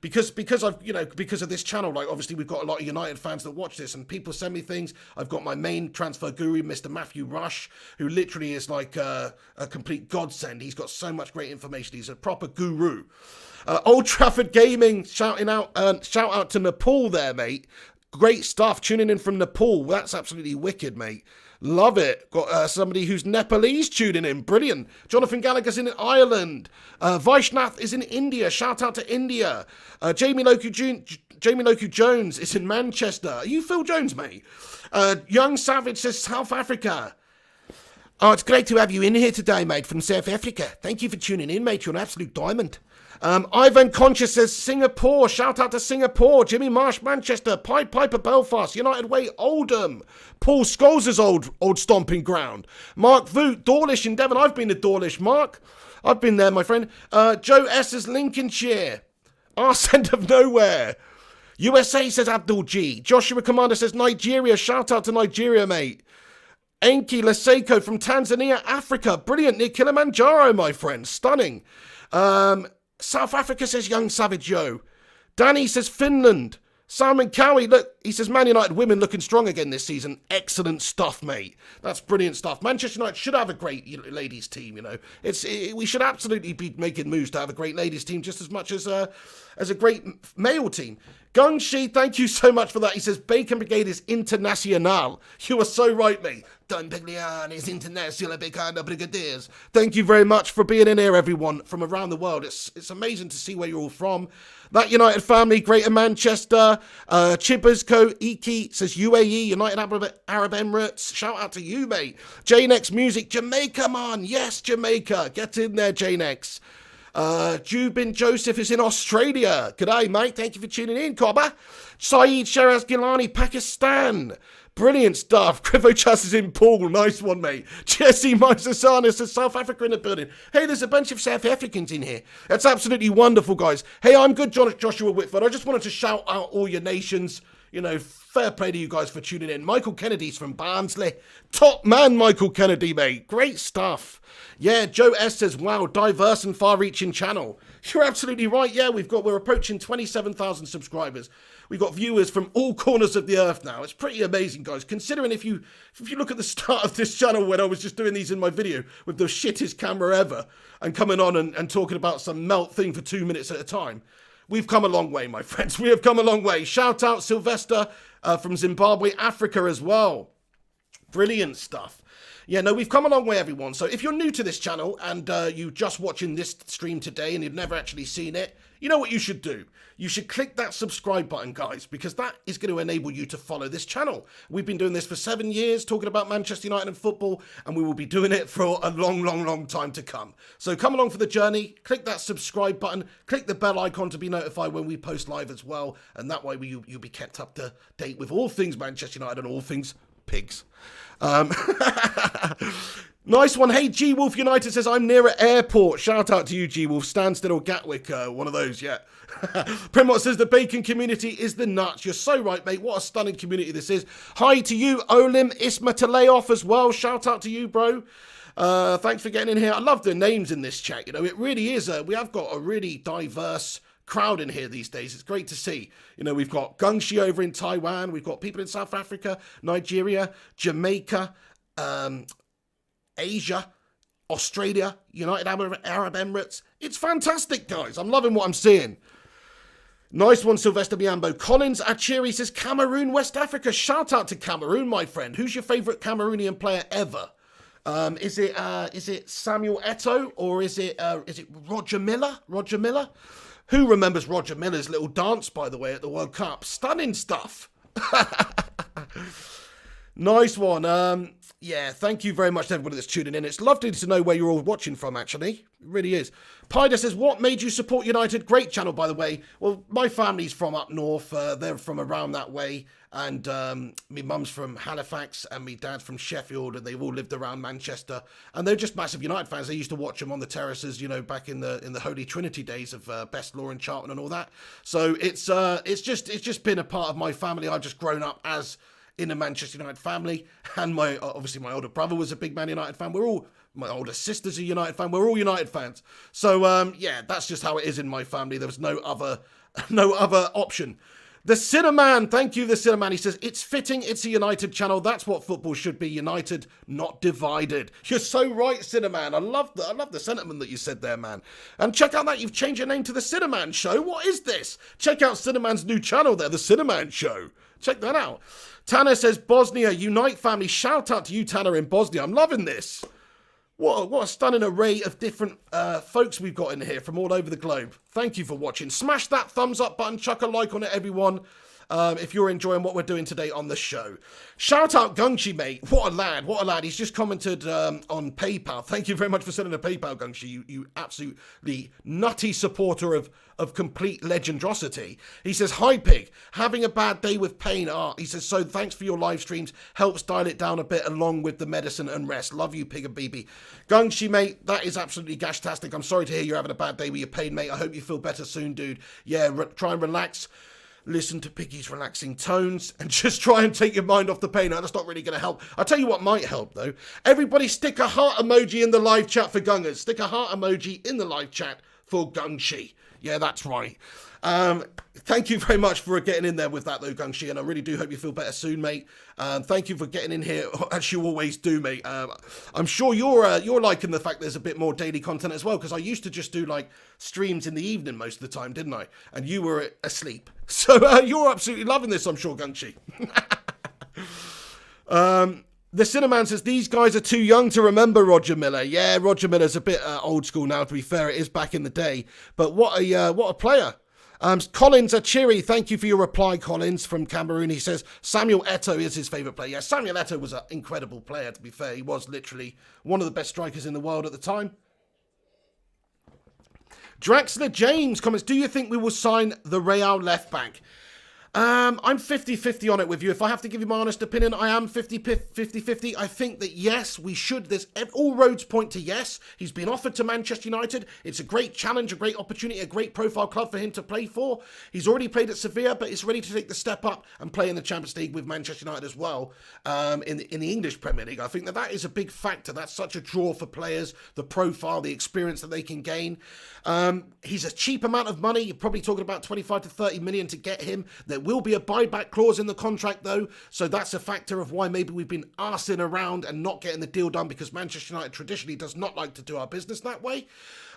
because of this channel, like obviously we've got a lot of United fans that watch this and people send me things. I've got my main transfer guru, Mr. Matthew Rush, who literally is like a complete godsend. He's got so much great information. He's a proper guru. Old Trafford Gaming, shout out to Nepal there, mate. Great stuff, tuning in from Nepal. That's absolutely wicked, mate. Love it. Got somebody who's Nepalese tuning in. Brilliant. Jonathan Gallagher's in Ireland. Vaishnath is in India. Shout out to India. Jamie Loku Jones is in Manchester. Are you Phil Jones, mate? Young Savage says South Africa. Oh, it's great to have you in here today, mate, from South Africa. Thank you for tuning in, mate. You're an absolute diamond. Ivan Conscious says Singapore. Shout out to Singapore. Jimmy Marsh, Manchester. Piper, Belfast. United Way, Oldham. Paul Scholes' old stomping ground. Mark Voot, Dawlish in Devon. I've been to Dawlish, Mark. I've been there, my friend. Joe S. Lincolnshire. Arse end of nowhere. USA says Abdul G. Joshua Commander says Nigeria. Shout out to Nigeria, mate. Enki Leseko from Tanzania, Africa. Brilliant. Near Kilimanjaro, my friend. Stunning. South Africa says Young Savage Yo. Danny says Finland. Simon Cowie, look, he says, Man United women looking strong again this season. Excellent stuff, mate. That's brilliant stuff. Manchester United should have a great ladies team, you know. We should absolutely be making moves to have a great ladies team just as much as a great male team. Gungshi, thank you so much for that. He says, Bacon Brigade is international. You are so right, mate. Don Piglian is international Bacon Brigadiers. Thank you very much for being in here, everyone, from around the world. It's amazing to see where you're all from. That United family, Greater Manchester, Chibbers Iki says UAE, United Arab Emirates. Shout out to you, mate. JNX Music, Jamaica, man. Yes, Jamaica. Get in there, JNX. Jubin Joseph is in Australia. G'day, mate. Thank you for tuning in, Cobber. Saeed Sheraz Gilani, Pakistan. Brilliant stuff. Griffo Chas is in Poole. Nice one, mate. Jesse Maisasanis says South Africa in the building. Hey, there's a bunch of South Africans in here. That's absolutely wonderful, guys. Hey, I'm good, Joshua Whitford. I just wanted to shout out all your nations. You know, fair play to you guys for tuning in. Michael Kennedy's from Barnsley. Top man, Michael Kennedy, mate. Great stuff. Yeah, Joe S says, wow, diverse and far-reaching channel. You're absolutely right. Yeah, we're approaching 27,000 subscribers. We've got viewers from all corners of the earth now. It's pretty amazing, guys. Considering if you look at the start of this channel when I was just doing these in my video with the shittest camera ever and coming on and talking about some melt thing for 2 minutes at a time. We've come a long way, my friends. We have come a long way. Shout out Sylvester from Zimbabwe, Africa as well. Brilliant stuff. Yeah, no, we've come a long way, everyone. So if you're new to this channel and you're just watching this stream today and you've never actually seen it, you know what you should do. You should click that subscribe button, guys, because that is going to enable you to follow this channel. We've been doing this for 7 years, talking about Manchester United and football, and we will be doing it for a long, long, long time to come. So come along for the journey, click that subscribe button, click the bell icon to be notified when we post live as well, and that way you'll be kept up to date with all things Manchester United and all things pigs. Nice one. Hey, G Wolf United says, I'm near an airport. Shout out to you, G Wolf. Stansted or Gatwick, one of those, yeah. Primot says, the bacon community is the nuts. You're so right, mate. What a stunning community this is. Hi to you, Olim Ismataleoff as well. Shout out to you, bro. Thanks for getting in here. I love the names in this chat. You know, it really is. We have got a really diverse crowd in here these days. It's great to see. You know, we've got Gungshi over in Taiwan. We've got people in South Africa, Nigeria, Jamaica, Asia, Australia, United Arab Emirates. It's fantastic, guys. I'm loving what I'm seeing. Nice one, Sylvester Biambo. Collins Achiri says, Cameroon, West Africa. Shout out to Cameroon, my friend. Who's your favourite Cameroonian player ever? Is it Samuel Eto'o or is it Roger Miller? Roger Miller? Who remembers Roger Miller's little dance, by the way, at the World Cup? Stunning stuff. Nice one. Yeah, thank you very much to everybody that's tuning in. It's lovely to know where you're all watching from, actually. It really is. Pida says, what made you support United? Great channel, by the way. Well, my family's from up north. They're from around that way. And my mum's from Halifax and my dad's from Sheffield. And they've all lived around Manchester. And they're just massive United fans. They used to watch them on the terraces, you know, back in the Holy Trinity days of Best Law and Charlton and all that. So it's just been a part of my family. I've just grown up as in a Manchester United family, and obviously my older brother was a big Man United fan. My older sister's a United fan. We're all United fans. So yeah, that's just how it is in my family. There was no other option. The Cinnamon, thank you, the Cinnamon. He says, it's fitting, it's a United channel. That's what football should be, united, not divided. You're so right, Cinnamon. I love the sentiment that you said there, man. And check out that, you've changed your name to the Cinnamon Show. What is this? Check out Cinnamon's new channel there, the Cinnamon Show. Check that out. Tanner says, Bosnia, unite family. Shout out to you, Tanner, in Bosnia. I'm loving this. What a stunning array of different folks we've got in here from all over the globe. Thank you for watching. Smash that thumbs up button. Chuck a like on it, everyone, if you're enjoying what we're doing today on the show. Shout out Gungshi, mate. What a lad. What a lad. He's just commented on PayPal. Thank you very much for sending a PayPal, Gungshi. You absolutely nutty supporter of complete legendrosity. He says, hi, Pig. Having a bad day with pain. He says, so thanks for your live streams. Helps dial it down a bit along with the medicine and rest. Love you, Pig and BB. Gungshi, mate, that is absolutely gashtastic. I'm sorry to hear you're having a bad day with your pain, mate. I hope you feel better soon, dude. Yeah, try and relax. Listen to Piggy's relaxing tones and just try and take your mind off the pain. That's not really going to help. I'll tell you what might help, though. Everybody stick a heart emoji in the live chat for Gungers. Stick a heart emoji in the live chat for Gungshi. Yeah, that's right. Thank you very much for getting in there with that, though, Gungshi, and I really do hope you feel better soon, mate. Thank you for getting in here, as you always do, mate. I'm sure you're liking the fact there's a bit more daily content as well, because I used to just do, like, streams in the evening most of the time, didn't I? And you were asleep. So you're absolutely loving this, I'm sure, Gungshi. The Cinnamon says, these guys are too young to remember Roger Miller. Yeah, Roger Miller's a bit old school now, to be fair. It is back in the day. But what a player. Collins Achiri, thank you for your reply, Collins, from Cameroon. He says, Samuel Eto'o is his favourite player. Yeah, Samuel Eto'o was an incredible player, to be fair. He was literally one of the best strikers in the world at the time. Draxler James comments, do you think we will sign the Real left back? I'm 50-50 on it with you. If I have to give you my honest opinion, I am 50-50. I think that yes, we should. All roads point to yes. He's been offered to Manchester United. It's a great challenge, a great opportunity, a great profile club for him to play for. He's already played at Sevilla, but he's ready to take the step up and play in the Champions League with Manchester United as well, in the English Premier League. I think that is a big factor. That's such a draw for players, the profile, the experience that they can gain. He's a cheap amount of money. You're probably talking about 25 to 30 million to get him. There will be a buyback clause in the contract, though, so that's a factor of why maybe we've been arsing around and not getting the deal done, because Manchester United traditionally does not like to do our business that way.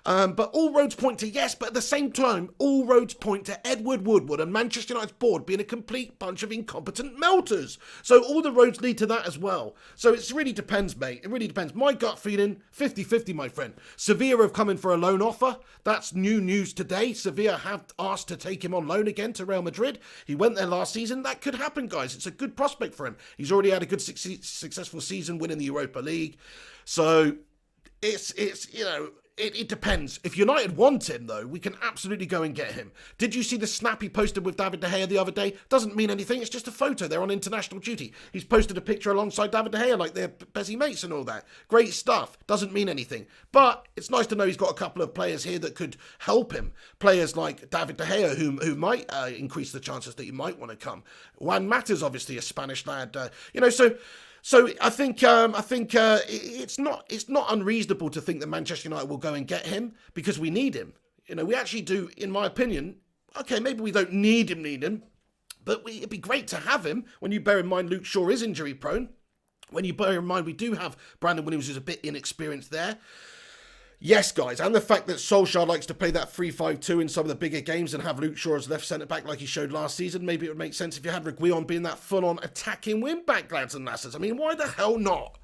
But all roads point to yes, but at the same time, all roads point to Edward Woodward and Manchester United's board being a complete bunch of incompetent melters. So all the roads lead to that as well. So it really depends, mate. It really depends. My gut feeling, 50-50, my friend. Sevilla have come in for a loan offer. That's new news today. Sevilla have asked to take him on loan again to Real Madrid. He went there last season. That could happen, guys. It's a good prospect for him. He's already had a good successful season winning the Europa League. So it's you know, it depends. If United want him, though, we can absolutely go and get him. Did you see the snap he posted with David De Gea the other day? Doesn't mean anything. It's just a photo. They're on international duty. He's posted a picture alongside David De Gea like they're busy mates and all that. Great stuff. Doesn't mean anything. But it's nice to know he's got a couple of players here that could help him. Players like David De Gea who might increase the chances that he might want to come. Juan Mata's obviously a Spanish lad. So I think it's not unreasonable to think that Manchester United will go and get him, because we need him. You know, we actually do, in my opinion. Okay, maybe we don't need him, but it'd be great to have him when you bear in mind Luke Shaw is injury prone. When you bear in mind we do have Brandon Williams, who's a bit inexperienced there. Yes, guys, and the fact that Solskjaer likes to play that 3-5-2 in some of the bigger games and have Luke Shaw as left centre-back like he showed last season, maybe it would make sense if you had Reguilon being that full-on attacking wing-back, lads and lasses. I mean, why the hell not?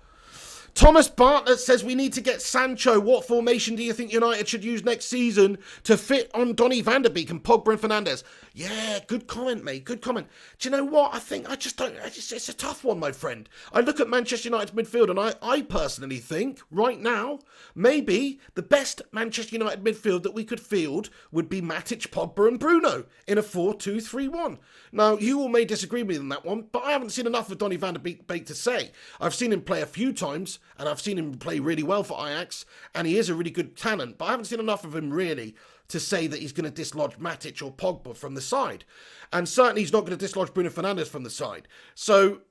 Thomas Bartlett says we need to get Sancho. What formation do you think United should use next season to fit on Donny van der Beek and Pogba and Fernandes? Yeah, good comment, mate. Good comment. Do you know what? It's a tough one, my friend. I look at Manchester United's midfield and I personally think, right now, maybe the best Manchester United midfield that we could field would be Matic, Pogba and Bruno in a 4-2-3-1. Now, you all may disagree with me on that one, but I haven't seen enough of Donny van der Beek to say. I've seen him play a few times, and I've seen him play really well for Ajax, and he is a really good talent, but I haven't seen enough of him really to say that he's going to dislodge Matic or Pogba from the side. And certainly he's not going to dislodge Bruno Fernandes from the side. So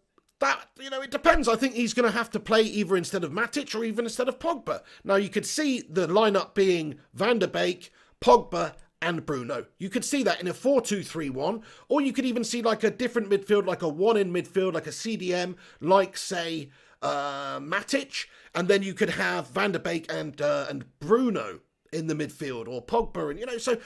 that, you know, it depends. I think he's going to have to play either instead of Matic or even instead of Pogba. Now, you could see the lineup being Van der Beek, Pogba, and Bruno. You could see that in a 4-2-3-1, or you could even see like a different midfield, like a one-in midfield, like a CDM, like, say, Matic, and then you could have Van der Beek and Bruno in the midfield, or Pogba, and, you know, so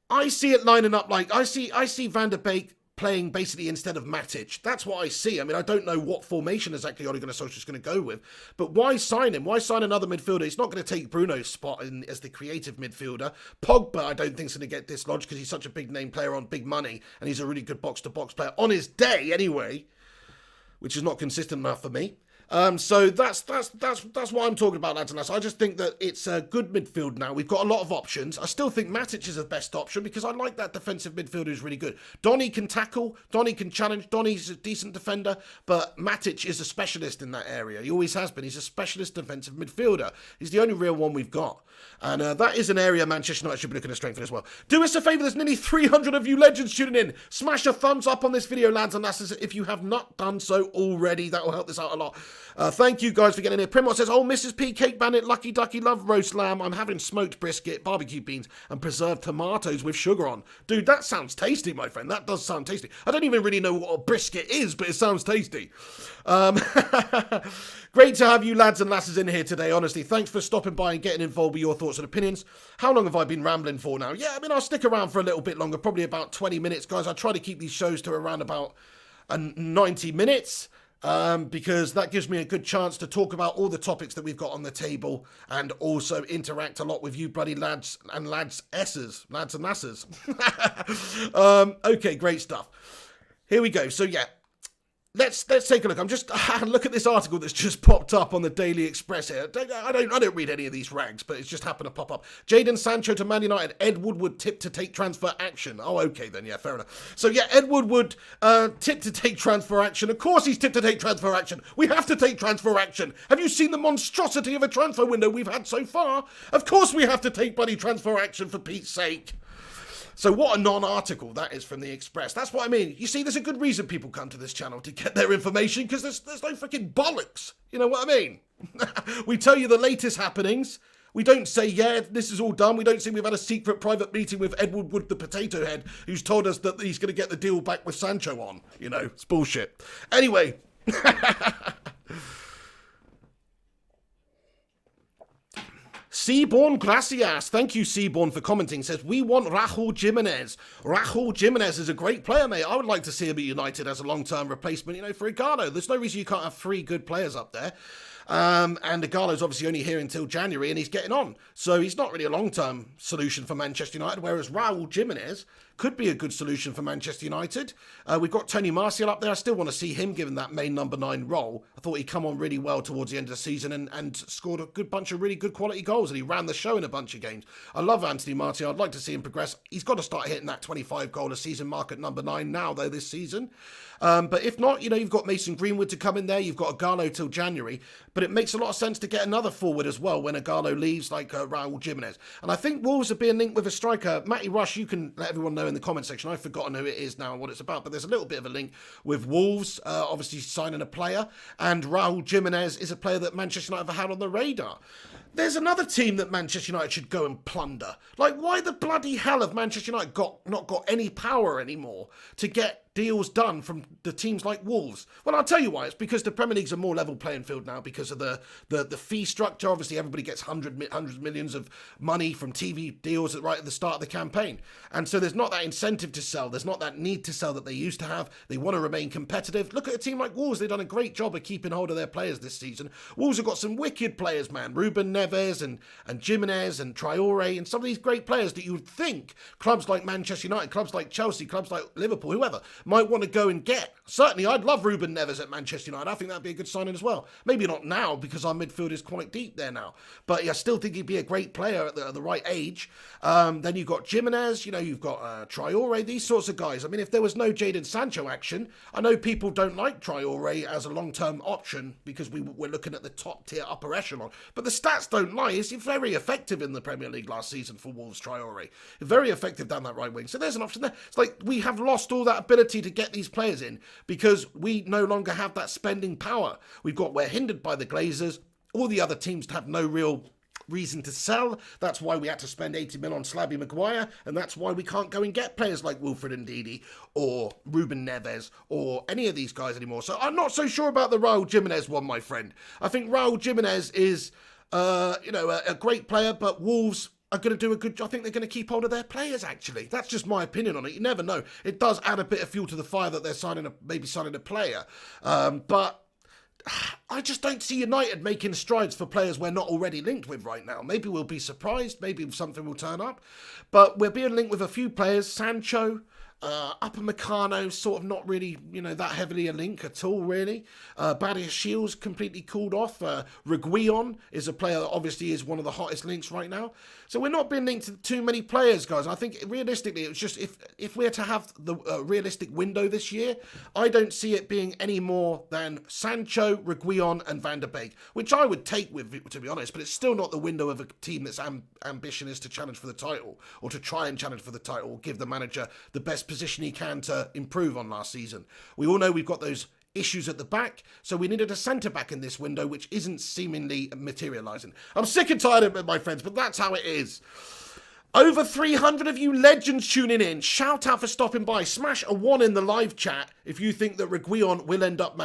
I see it lining up like, I see Van der Beek playing basically instead of Matic. That's what I see. I mean, I don't know what formation exactly Ole Gunnar Solskjaer is going to go with, but why sign him? Why sign another midfielder? He's not going to take Bruno's spot as the creative midfielder. Pogba, I don't think is going to get dislodged because he's such a big name player on big money, and he's a really good box-to-box player on his day anyway, which is not consistent enough for me. So that's what I'm talking about, lads and lads. I just think that it's a good midfield now. We've got a lot of options. I still think Matic is the best option because I like that defensive midfielder who's really good. Donny can tackle, Donny can challenge, Donny's a decent defender, but Matic is a specialist in that area. He always has been. He's a specialist defensive midfielder. He's the only real one we've got. And that is an area Manchester United should be looking to strengthen as well. Do us a favour, there's nearly 300 of you legends tuning in. Smash a thumbs up on this video, lads and lasses, if you have not done so already. That will help this out a lot. Thank you guys for getting here. Primrose says, oh, Mrs. P, Cake Bandit, Lucky Ducky, love roast lamb. I'm having smoked brisket, barbecue beans, and preserved tomatoes with sugar on. Dude, that sounds tasty, my friend. That does sound tasty. I don't even really know what a brisket is, but it sounds tasty. Great to have you lads and lasses in here today, honestly. Thanks for stopping by and getting involved with your thoughts and opinions. How long have I been rambling for now? Yeah, I mean, I'll stick around for a little bit longer, probably about 20 minutes, guys. I try to keep these shows to around about 90 minutes. Because that gives me a good chance to talk about all the topics that we've got on the table and also interact a lot with you bloody lads and lasses. Okay, great stuff. Here we go. So yeah, let's take a look. I'm just look at this article that's just popped up on the Daily Express here. I don't read any of these rags, but it's just happened to pop up. Jadon Sancho to Man United. Ed Woodward tipped to take transfer action. Oh, okay then. Yeah, fair enough. So yeah, Ed Woodward tipped to take transfer action. Of course he's tipped to take transfer action. We have to take transfer action. Have you seen the monstrosity of a transfer window we've had so far? Of course we have to take bloody transfer action, for Pete's sake. So what a non-article that is from the Express. That's what I mean. You see, there's a good reason people come to this channel, to get their information, because there's no freaking bollocks. You know what I mean? We tell you the latest happenings. We don't say, yeah, this is all done. We don't say we've had a secret private meeting with Edward Wood, the potato head, who's told us that he's going to get the deal back with Sancho on. You know, it's bullshit. Anyway. Seaborn Gracias, thank you Seaborn for commenting, says, we want Raúl Jimenez. Raúl Jimenez is a great player, mate. I would like to see him at United as a long-term replacement, you know, for Reguilon. There's no reason you can't have 3 good players up there. And Reguilon's obviously only here until January and he's getting on. So he's not really a long-term solution for Manchester United, whereas Raúl Jimenez could be a good solution for Manchester United. We've got Tony Martial up there. I still want to see him given that main number 9 role. I thought he'd come on really well towards the end of the season and scored a good bunch of really good quality goals, and he ran the show in a bunch of games. I love Anthony Martial. I'd like to see him progress. He's got to start hitting that 25 goal a season mark at number 9 now, though, this season. But if not, you know, you've got Mason Greenwood to come in there. You've got Aguilan till January. But it makes a lot of sense to get another forward as well when Aguilan leaves, like Raúl Jimenez. And I think Wolves are being linked with a striker. Matty Rush, you can let everyone know in the comment section. I've forgotten who it is now and what it's about. But there's a little bit of a link with Wolves, obviously signing a player. And Raúl Jimenez is a player that Manchester United have had on the radar. There's another team that Manchester United should go and plunder. Like, why the bloody hell have Manchester United not got any power anymore to get deals done from the teams like Wolves? Well, I'll tell you why. It's because the Premier League's a more level playing field now because of the fee structure. Obviously, everybody gets hundreds of millions of money from TV deals right at the start of the campaign. And so there's not that incentive to sell. There's not that need to sell that they used to have. They want to remain competitive. Look at a team like Wolves. They've done a great job of keeping hold of their players this season. Wolves have got some wicked players, man. Ruben Neves and Jimenez and Traore and some of these great players that you would think clubs like Manchester United, clubs like Chelsea, clubs like Liverpool, whoever, might want to go and get. Certainly, I'd love Ruben Neves at Manchester United. I think that'd be a good signing as well. Maybe not now because our midfield is quite deep there now. But yeah, I still think he'd be a great player at the right age. Then you've got Jimenez, you know, you've got Traore, these sorts of guys. I mean, if there was no Jadon Sancho action, I know people don't like Traore as a long-term option because we're looking at the top tier upper echelon. But the stats don't lie. He's very effective in the Premier League last season for Wolves, Traore. Very effective down that right wing. So there's an option there. It's like we have lost all that ability to get these players in because we no longer have that spending power. We're hindered by the Glazers. All the other teams have no real reason to sell. That's why we had to spend 80 million on Slabby Maguire, and that's why we can't go and get players like Wilfred Ndidi or Ruben Neves or any of these guys anymore. So I'm not so sure about the Raúl Jimenez one, my friend. I think Raúl Jimenez is a great player, but Wolves are going to do a good job. I think they're going to keep hold of their players, actually. That's just my opinion on it. You never know. It does add a bit of fuel to the fire that they're maybe signing a player. But I just don't see United making strides for players we're not already linked with right now. Maybe we'll be surprised. Maybe something will turn up. But we're being linked with a few players. Sancho, Upper Meccano, sort of not really, that heavily a link at all, really. Badia Shields completely cooled off. Reguilon is a player that obviously is one of the hottest links right now. So we're not being linked to too many players, guys. I think realistically, it's just if we're to have the realistic window this year, I don't see it being any more than Sancho, Reguilon, and Van der Beek, which I would take with, to be honest. But it's still not the window of a team that's ambition is to challenge for the title, or to try and challenge for the title, or give the manager the best position he can to improve on last season. We all know we've got those issues at the back, so we needed a centre-back in this window, which isn't seemingly materialising. I'm sick and tired of it, my friends, but that's how it is. Over 300 of you legends tuning in. Shout out for stopping by. Smash a 1 in the live chat if you think that Reguilon will end up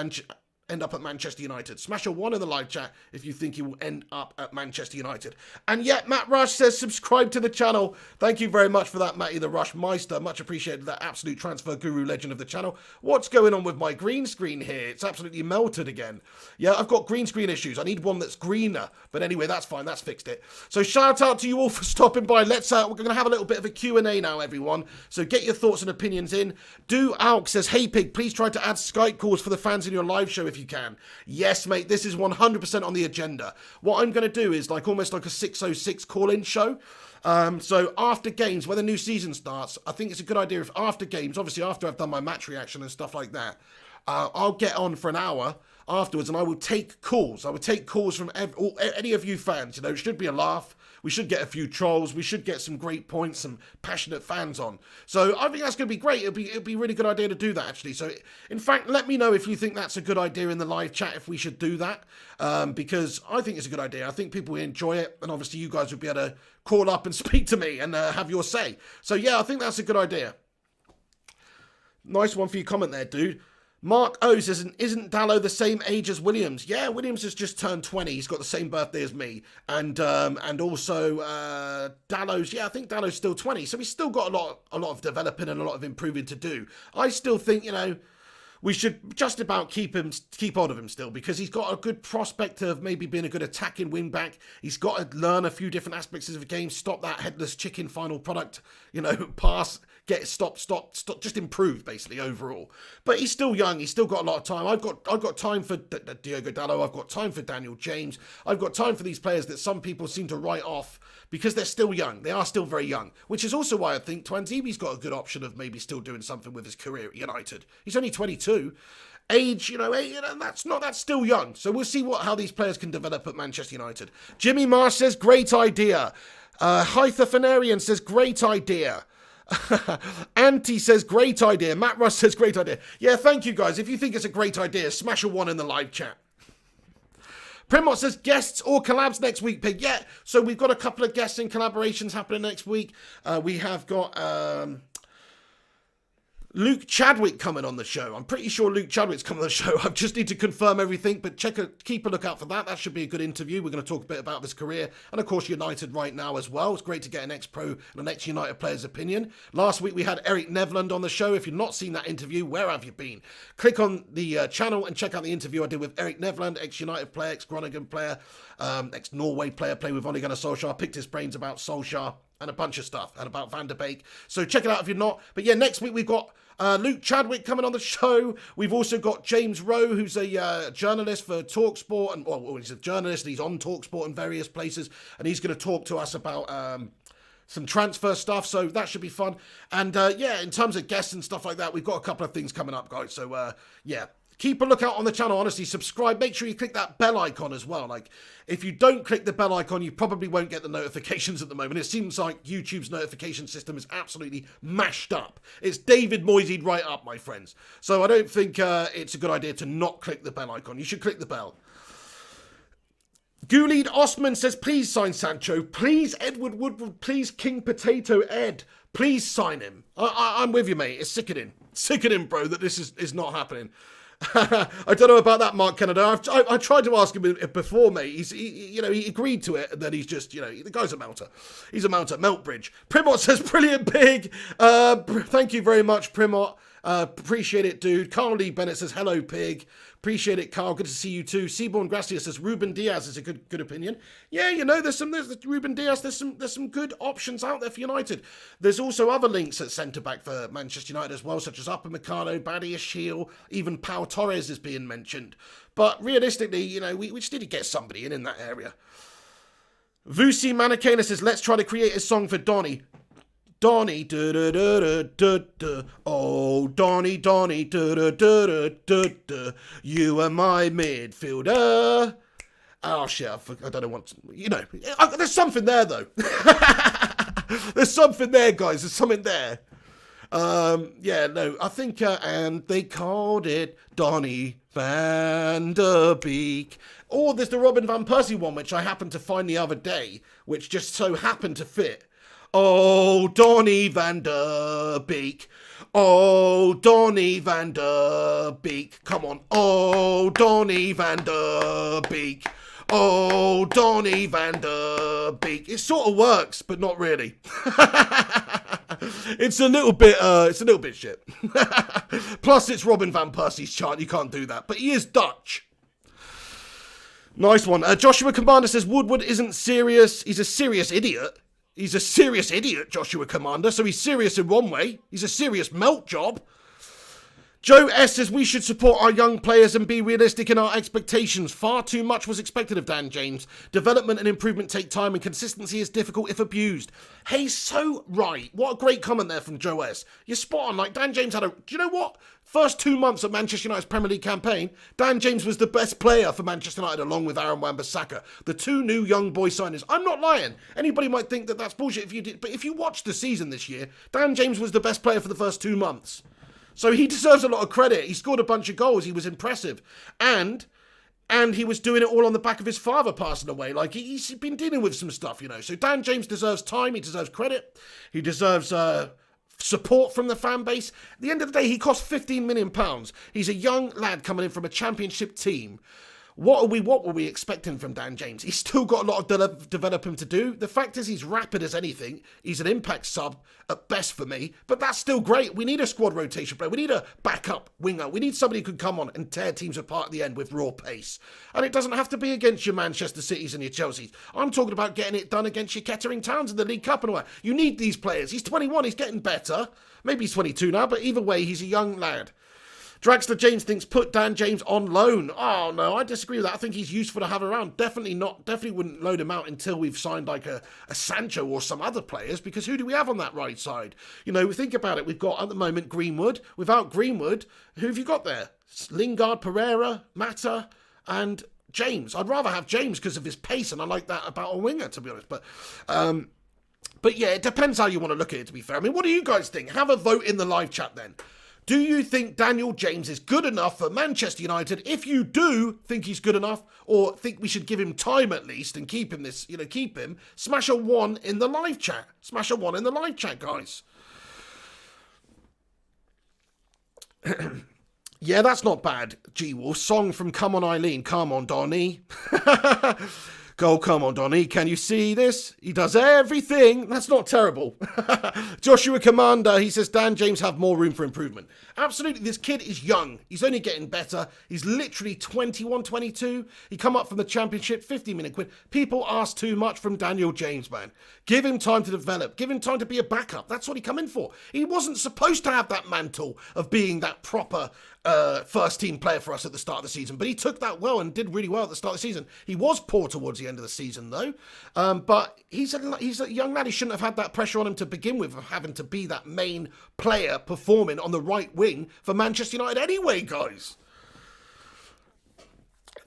at Manchester United. Smash a 1 in the live chat if you think he will end up at Manchester United. And yet, Matt Rush says subscribe to the channel. Thank you very much for that, Matty the Rush Meister. Much appreciated, that absolute transfer guru legend of the channel. What's going on with my green screen here? It's absolutely melted again. Yeah, I've got green screen issues. I need one that's greener. But anyway, that's fine. That's fixed it. So shout out to you all for stopping by. We're going to have a little bit of a Q&A now, everyone. So get your thoughts and opinions in. Do Alk says, hey Pig, please try to add Skype calls for the fans in your live show if you can. Yes, mate, this is 100% on the agenda. What I'm going to do is almost like a 606 call-in show. So after games, when the new season starts, I think it's a good idea if after games, obviously after I've done my match reaction and stuff like that, I'll get on for an hour afterwards and I will take calls. I will take calls from any of you fans. It should be a laugh. We should get a few trolls. We should get some great points, some passionate fans on. So I think that's going to be great. It'll be a really good idea to do that, actually. So, in fact, let me know if you think that's a good idea in the live chat, if we should do that. Because I think it's a good idea. I think people will enjoy it. And obviously you guys will be able to call up and speak to me and have your say. So, yeah, I think that's a good idea. Nice one for your comment there, dude. Mark O says, isn't Dallo the same age as Williams? Yeah, Williams has just turned 20. He's got the same birthday as me. And also Dallo's, I think Dallo's still 20. So he's still got a lot of developing and a lot of improving to do. I still think, we should just about keep hold of him still, because he's got a good prospect of maybe being a good attacking wing back. He's got to learn a few different aspects of the game, stop that headless chicken final product, pass, get stop, just improve basically overall. But he's still young. He's still got a lot of time. I've got time for Diogo Dallo. I've got time for Daniel James. I've got time for these players that some people seem to write off because they're still young. They are still very young, which is also why I think Twanzibi's got a good option of maybe still doing something with his career at United. He's only 22. Age, that's still young. So we'll see how these players can develop at Manchester United. Jimmy Marsh says, great idea. Hytha Fenarian says, great idea. Auntie says, great idea. Matt Russ says, great idea. Yeah, thank you, guys. If you think it's a great idea, smash a 1 in the live chat. Primot says, guests or collabs next week, Pig. Yeah, so we've got a couple of guests and collaborations happening next week. We have got Luke Chadwick coming on the show. I'm pretty sure Luke Chadwick's coming on the show. I just need to confirm everything, but keep a lookout for that. That should be a good interview. We're going to talk a bit about his career and, of course, United right now as well. It's great to get an ex-pro and an ex-United player's opinion. Last week we had Eric Nevland on the show. If you've not seen that interview, where have you been? Click on the channel and check out the interview I did with Eric Nevland, ex-United player, ex-Groningen player, ex-Norway player, played with Ole Gunnar Solskjaer. Picked his brains about Solskjaer and a bunch of stuff, and about Van der Beek. So check it out if you're not. But yeah, next week we've got Luke Chadwick coming on the show. We've also got James Rowe, who's a journalist for TalkSport, and he's a journalist. He's on TalkSport in various places, and he's going to talk to us about some transfer stuff. So that should be fun. And in terms of guests and stuff like that, we've got a couple of things coming up, guys. So keep a lookout on the channel. Honestly, subscribe. Make sure you click that bell icon as well. Like, if you don't click the bell icon, you probably won't get the notifications at the moment. It seems like YouTube's notification system is absolutely mashed up. It's David Moyes'd right up, my friends. So I don't think it's a good idea to not click the bell icon. You should click the bell. Gulid Osman says, please sign Sancho. Please, Edward Woodward. Please, King Potato Ed. Please sign him. I'm with you, mate. It's sickening. Sickening, bro, that this is not happening. I don't know about that, Mark Kennedy. I tried to ask him before, mate. He agreed to it, and then he's just, the guy's a melter. He's a melter. Meltbridge. Primot says, brilliant, Pig. Thank you very much, Primot. Appreciate it, dude. Carl Lee Bennett says, hello, pig. Appreciate it, Carl. Good to see you too. Seaborn Gracia says, Ruben Diaz is a good opinion. Yeah, you know, there's Ruben Diaz. There's some good options out there for United. There's also other links at centre back for Manchester United as well, such as Upamecano, Badia Shield, even Pau Torres is being mentioned. But realistically, you know, we just need to get somebody in that area. Vusi Manakana says, let's try to create a song for Donny. Donny, da da da da da da. Oh, Donny, Donny, da da da da da da. You are my midfielder. Oh shit, I don't know what. You know, there's something there though. There's something there, guys. There's something there. Yeah, no, I think, and they called it Donny van der Beek. Or there's the Robin van Persie one, which I happened to find the other day, which just so happened to fit. Oh, Donny van der Beek. Oh, Donny van der Beek. Come on. Oh, Donny van der Beek. Oh, Donny van der Beek. It sort of works, but not really. It's a little bit shit. Plus, it's Robin van Persie's chant. You can't do that. But he is Dutch. Nice one. Joshua Commander says Woodward isn't serious. He's a serious idiot. He's a serious idiot, Joshua Commander. So he's serious in one way. He's a serious melt job. Joe S says we should support our young players and be realistic in our expectations. Far too much was expected of Dan James. Development and improvement take time and consistency is difficult if abused. Hey, so right. What a great comment there from Joe S. You're spot on. Like, Dan James had do you know what? First 2 months of Manchester United's Premier League campaign, Dan James was the best player for Manchester United along with Aaron Wan-Bissaka. The two new young boy signers. I'm not lying. Anybody might think that that's bullshit if you did. But if you watch the season this year, Dan James was the best player for the first 2 months. So he deserves a lot of credit. He scored a bunch of goals. He was impressive. And he was doing it all on the back of his father passing away. Like, he's been dealing with some stuff, you know. So Dan James deserves time. He deserves credit. He deserves support from the fan base. At the end of the day, he cost £15 million. He's a young lad coming in from a championship team. What were we expecting from Dan James? He's still got a lot of developing to do. The fact is he's rapid as anything. He's an impact sub at best for me, but that's still great. We need a squad rotation player. We need a backup winger. We need somebody who can come on and tear teams apart at the end with raw pace. And it doesn't have to be against your Manchester Cities and your Chelseas. I'm talking about getting it done against your Kettering Towns in the League Cup and all that. You need these players. He's 21. He's getting better. Maybe he's 22 now, but either way, he's a young lad. Dragster James thinks put Dan James on loan. Oh, no, I disagree with that. I think he's useful to have around. Definitely wouldn't load him out until we've signed like a Sancho or some other players, because who do we have on that right side? You know, think about it. We've got at the moment Greenwood. Without Greenwood, who have you got there? Lingard, Pereira, Mata, and James. I'd rather have James because of his pace, and I like that about a winger, to be honest. But yeah, it depends how you want to look at it, to be fair. I mean, what do you guys think? Have a vote in the live chat then. Do you think Daniel James is good enough for Manchester United? If you do think he's good enough, or think we should give him time at least and keep him, smash a 1 in the live chat. Smash a 1 in the live chat, guys. Yeah, that's not bad, G-Wolf. Song from Come On Eileen. Come on, Donny. Go, come on, Donny. Can you see this? He does everything. That's not terrible. Joshua Commander, he says, Dan James have more room for improvement. Absolutely. This kid is young. He's only getting better. He's literally 21, 22. He come up from the championship, 50 million quid. People ask too much from Daniel James, man. Give him time to develop. Give him time to be a backup. That's what he come in for. He wasn't supposed to have that mantle of being that proper first team player for us at the start of the season, but he took that well and did really well at the start of the season. He was poor towards the end of the season though, but he's a young lad. He shouldn't have had that pressure on him to begin with, of having to be that main player performing on the right wing for Manchester United anyway, guys.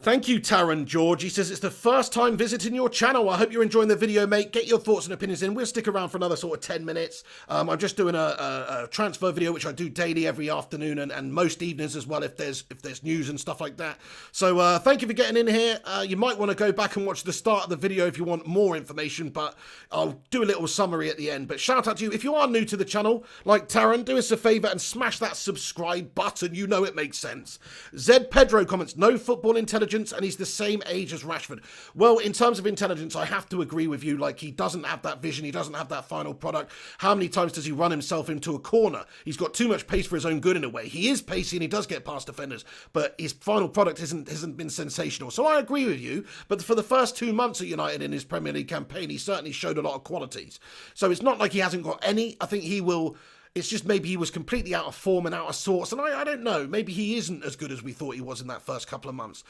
Thank you, Taron George. He says, it's the first time visiting your channel. I hope you're enjoying the video, mate. Get your thoughts and opinions in. We'll stick around for another sort of 10 minutes. I'm just doing a transfer video, which I do daily every afternoon and most evenings as well if there's news and stuff like that. So thank you for getting in here. You might want to go back and watch the start of the video if you want more information, but I'll do a little summary at the end. But shout out to you. If you are new to the channel, like Taron, do us a favour and smash that subscribe button. You know it makes sense. Zed Pedro comments, no football intelligence intelligence, and he's the same age as Rashford. Well, in terms of intelligence, I have to agree with you. Like, he doesn't have that vision. He doesn't have that final product. How many times does he run himself into a corner? He's got too much pace for his own good in a way. He is pacey and he does get past defenders, but his final product hasn't been sensational. So I agree with you, but for the first 2 months at United in his Premier League campaign, he certainly showed a lot of qualities. So it's not like he hasn't got any. I think he will. It's just maybe he was completely out of form and out of sorts. And I don't know. Maybe he isn't as good as we thought he was in that first couple of months.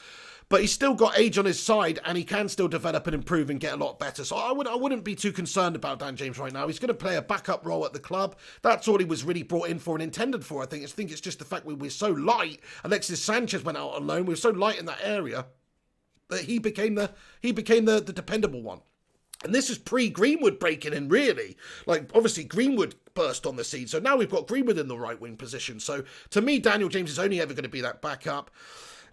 But he's still got age on his side and he can still develop and improve and get a lot better. So I wouldn't be too concerned about Dan James right now. He's going to play a backup role at the club. That's all he was really brought in for and intended for, I think. I think it's just the fact we're so light. Alexis Sanchez went out on loan. We were so light in that area that he became the dependable one. And this is pre-Greenwood breaking in, really. Like, obviously, Greenwood burst on the scene. So now we've got Greenwood in the right-wing position. So, to me, Daniel James is only ever going to be that backup.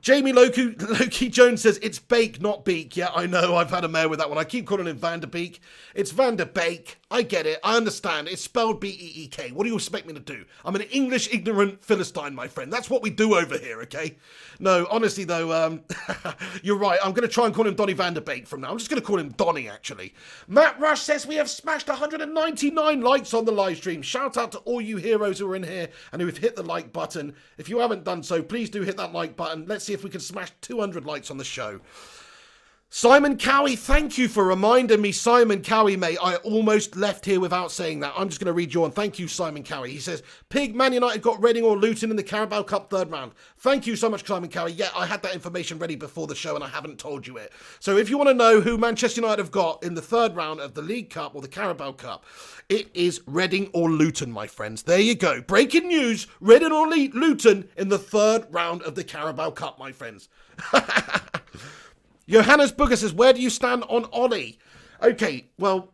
Jamie Loki Jones says, it's Bake, not Beak. Yeah, I know, I've had a mare with that one. I keep calling him Van der Beek. It's Van der Beek. I get it. I understand. It's spelled B-E-E-K. What do you expect me to do? I'm an English ignorant Philistine, my friend. That's what we do over here, okay? No, honestly, though, you're right. I'm going to try and call him Donny Van der Beek from now. I'm just going to call him Donny, actually. Matt Rush says, we have smashed 199 likes on the live stream. Shout out to all you heroes who are in here and who have hit the like button. If you haven't done so, please do hit that like button. Let's see if we can smash 200 likes on the show. Simon Cowie, thank you for reminding me, Simon Cowie, mate. I almost left here without saying that. I'm just going to read you on. Thank you, Simon Cowie. He says, Pig, Man United got Reading or Luton in the Carabao Cup third round. Thank you so much, Simon Cowie. Yeah, I had that information ready before the show and I haven't told you it. So if you want to know who Manchester United have got in the third round of the League Cup or the Carabao Cup, it is Reading or Luton, my friends. There you go. Breaking news, Reading or Luton in the third round of the Carabao Cup, my friends. Johannes Booger says, where do you stand on Ollie? Okay, well,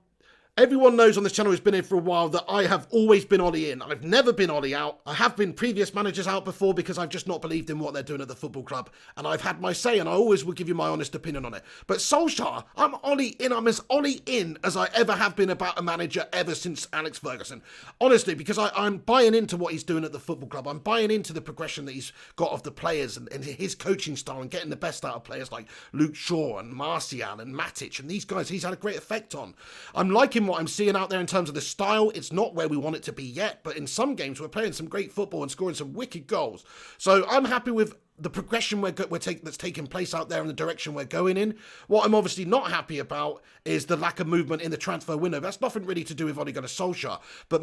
everyone knows on this channel who's been here for a while that I have always been Ollie in. I've never been Ollie out. I have been previous managers out before because I've just not believed in what they're doing at the football club. And I've had my say and I always will give you my honest opinion on it. But Solskjaer, I'm Ollie in. I'm as Ollie in as I ever have been about a manager ever since Alex Ferguson. Honestly, because I'm buying into what he's doing at the football club. I'm buying into the progression that he's got of the players and his coaching style and getting the best out of players like Luke Shaw and Martial and Matic and these guys he's had a great effect on. I'm liking what I'm seeing out there in terms of the style. It's not where we want it to be yet, but in some games we're playing some great football and scoring some wicked goals. So I'm happy with the progression that's taking place out there in the direction we're going in. What I'm obviously not happy about is the lack of movement in the transfer window. That's nothing really to do with Ole Gunnar Solskjaer. But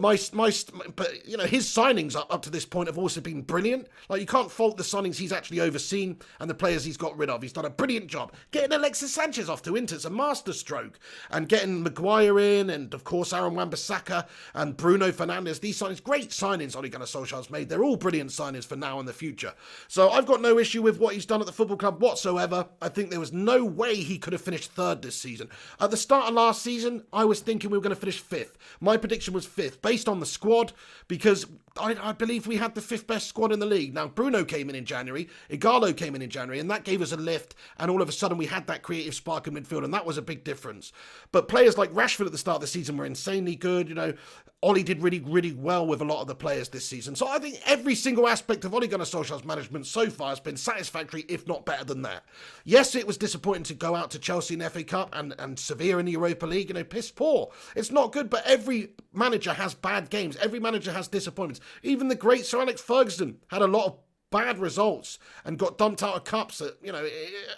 but you know, his signings up to this point have also been brilliant. Like, you can't fault the signings he's actually overseen and the players he's got rid of. He's done a brilliant job. Getting Alexis Sanchez off to Inter's a masterstroke. And getting Maguire in and, of course, Aaron Wan-Bissaka and Bruno Fernandes. These signings, great signings Ole Gunnar Solskjaer's made. They're all brilliant signings for now and the future. So I've got no issue with what he's done at the football club whatsoever. I think there was no way he could have finished third this season. At the start of last season, I was thinking we were going to finish fifth. My prediction was fifth, based on the squad, because I believe we had the fifth best squad in the league. Now, Bruno came in January, Igalo came in January, and that gave us a lift, and all of a sudden we had that creative spark in midfield, and that was a big difference. But players like Rashford at the start of the season were insanely good. You know, Ollie did really, really well with a lot of the players this season. So I think every single aspect of Ole Gunnar Solskjaer's management so far has been satisfactory, if not better than that. Yes, it was disappointing to go out to Chelsea in the FA Cup and Sevilla in the Europa League. You know, piss poor. It's not good, but every manager has bad games. Every manager has disappointments. Even the great Sir Alex Ferguson had a lot of bad results and got dumped out of cups at, you know,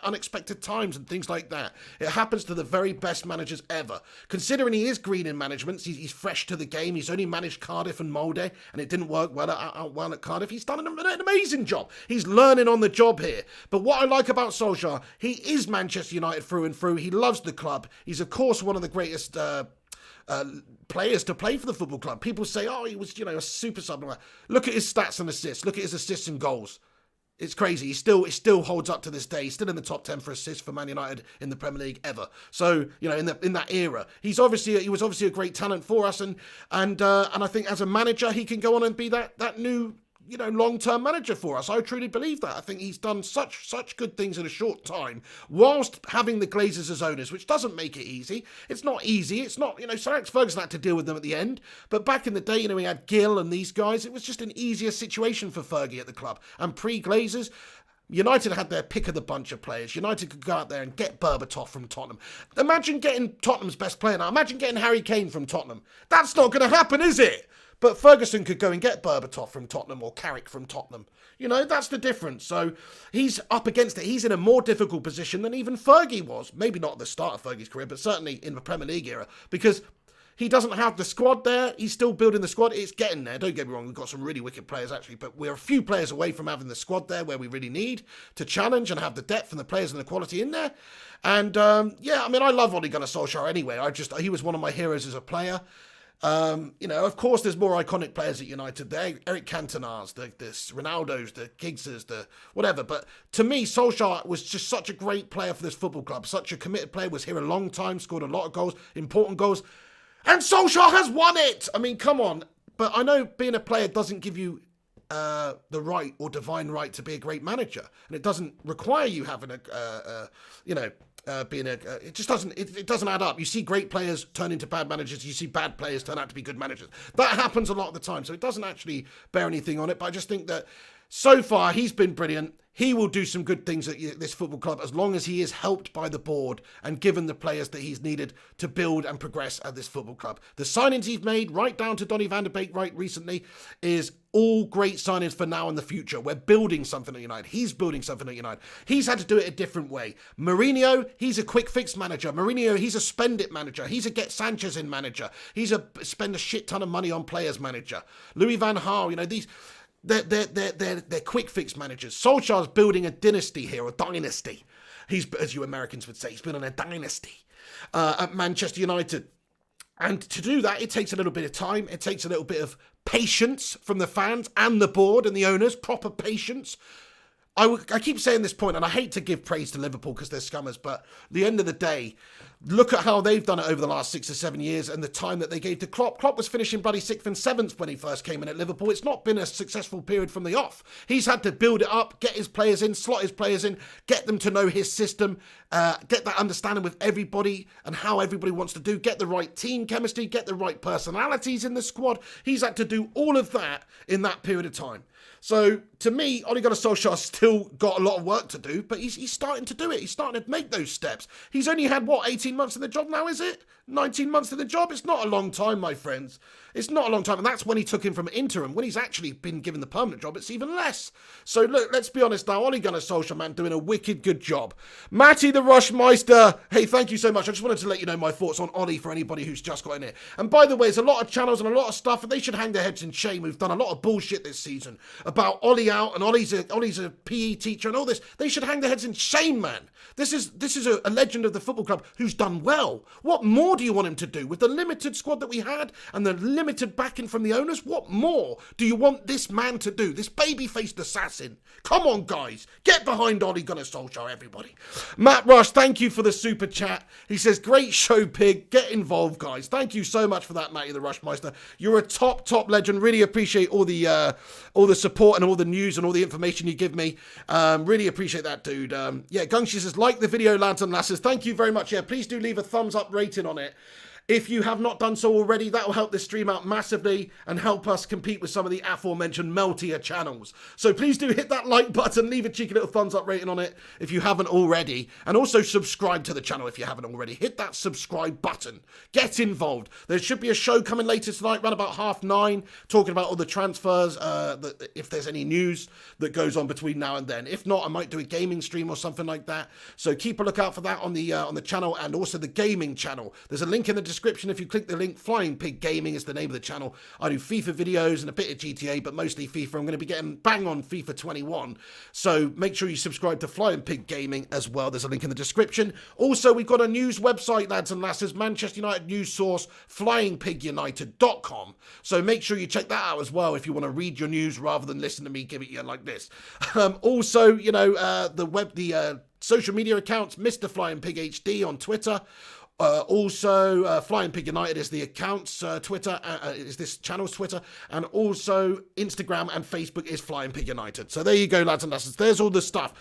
unexpected times and things like that. It happens to the very best managers ever. Considering he is green in management, he's fresh to the game. He's only managed Cardiff and Molde, and it didn't work well at Cardiff. He's done an amazing job. He's learning on the job here. But what I like about Solskjaer, he is Manchester United through and through. He loves the club. He's, of course, one of the greatest players to play for the football club. People say, oh, he was, you know, a super sub. Look at his stats and assists. Look at his assists and goals. It's crazy. He still holds up to this day. He's still in the top 10 for assists for Man United in the Premier League ever. So, you know, in that era, he was obviously a great talent for us, and I think as a manager he can go on and be that new, you know, long-term manager for us. I truly believe that. I think he's done such good things in a short time, whilst having the Glazers as owners, which doesn't make it easy. It's not easy. It's not, you know, Sir Alex Ferguson had to deal with them at the end. But back in the day, you know, we had Gill and these guys. It was just an easier situation for Fergie at the club. And pre-Glazers, United had their pick of the bunch of players. United could go out there and get Berbatov from Tottenham. Imagine getting Tottenham's best player now. Imagine getting Harry Kane from Tottenham. That's not going to happen, is it? But Ferguson could go and get Berbatov from Tottenham or Carrick from Tottenham. You know, that's the difference. So he's up against it. He's in a more difficult position than even Fergie was. Maybe not at the start of Fergie's career, but certainly in the Premier League era. Because he doesn't have the squad there. He's still building the squad. It's getting there. Don't get me wrong. We've got some really wicked players, actually. But we're a few players away from having the squad there where we really need to challenge and have the depth and the players and the quality in there. And, yeah, I mean, I love Ole Gunnar Solskjaer anyway. He was one of my heroes as a player. You know, of course, there's more iconic players at United there. Eric Cantona's, the Ronaldo's, the Giggses, the whatever. But to me, Solskjaer was just such a great player for this football club. Such a committed player, was here a long time, scored a lot of goals, important goals. And Solskjaer has won it! I mean, come on. But I know being a player doesn't give you the right or divine right to be a great manager. And it doesn't require you having being it just doesn't, it doesn't add up. You see great players turn into bad managers. You see bad players turn out to be good managers. That happens a lot of the time. So it doesn't actually bear anything on it. But I just think that so far he's been brilliant. He will do some good things at this football club as long as he is helped by the board and given the players that he's needed to build and progress at this football club. The signings he's made, right down to Donny van de Beek right recently, is all great signings for now and the future. We're building something at United. He's building something at United. He's had to do it a different way. Mourinho, he's a quick fix manager. Mourinho, he's a spend it manager. He's a get Sanchez in manager. He's a spend a shit ton of money on players manager. Louis van Gaal, you know, these... They're quick fix managers. Solskjaer's building a dynasty here, a dynasty. He's, as you Americans would say, he's building a dynasty at Manchester United. And to do that, it takes a little bit of time. It takes a little bit of patience from the fans and the board and the owners, proper patience. I keep saying this point, and I hate to give praise to Liverpool because they're scummers, but at the end of the day, look at how they've done it over the last 6 or 7 years and the time that they gave to Klopp. Klopp was finishing bloody 6th and 7th when he first came in at Liverpool. It's not been a successful period from the off. He's had to build it up, get his players in, slot his players in, get them to know his system, get that understanding with everybody and how everybody wants to do, get the right team chemistry, get the right personalities in the squad. He's had to do all of that in that period of time. So, to me, Ole Gunnar Solskjaer's still got a lot of work to do, but he's starting to do it. He's starting to make those steps. He's only had, 18 months in the job now, is it? 19 months in the job? It's not a long time, my friends. It's not a long time, and that's when he took him from interim. When he's actually been given the permanent job, it's even less. So, look, let's be honest now. Ole Gunnar Solskjaer, man, doing a wicked good job. Matty the Rushmeister, hey, thank you so much. I just wanted to let you know my thoughts on Ollie for anybody who's just got in here. And by the way, there's a lot of channels and a lot of stuff, and they should hang their heads in shame. We've done a lot of bullshit this season about Ollie out, and Ollie's a PE teacher and all this. They should hang their heads in shame, man. This is a legend of the football club who's done well. What more do you want him to do? With the limited squad that we had and the limited backing from the owners, what more do you want this man to do? This baby-faced assassin. Come on, guys. Get behind Ole Gunnar Solskjaer, everybody. Matt Rush, thank you for the super chat. He says, great show, Pig. Get involved, guys. Thank you so much for that, Matty the Rushmeister. You're a top legend. Really appreciate all the support and all the news and all the information you give me. Really appreciate that, dude. Yeah, Gungshi says, like the video, lads and lasses. Thank you very much. Yeah, please do leave a thumbs up rating on it. If you have not done so already, that will help this stream out massively and help us compete with some of the aforementioned meltier channels. So please do hit that like button, leave a cheeky little thumbs up rating on it if you haven't already, and also subscribe to the channel if you haven't already. Hit that subscribe button. Get involved. There should be a show coming later tonight, around about 9:30, talking about all the transfers, if there's any news that goes on between now and then. If not, I might do a gaming stream or something like that. So keep a lookout for that on the channel and also the gaming channel. There's a link in the description. If you click the link, Flying Pig Gaming is the name of the channel. I do FIFA videos and a bit of GTA, but mostly FIFA. I'm going to be getting bang on FIFA 21. So make sure you subscribe to Flying Pig Gaming as well. There's a link in the description. Also, we've got a news website, lads and lasses, Manchester United news source, flyingpigunited.com. So make sure you check that out as well if you want to read your news rather than listen to me give it you like this. Also, you know, the social media accounts, Mr. Flying Pig HD on Twitter. Also, Flying Pig United is the account's Twitter, is this channel's Twitter, and also Instagram and Facebook is Flying Pig United. So there you go, lads and lasses. There's all the stuff.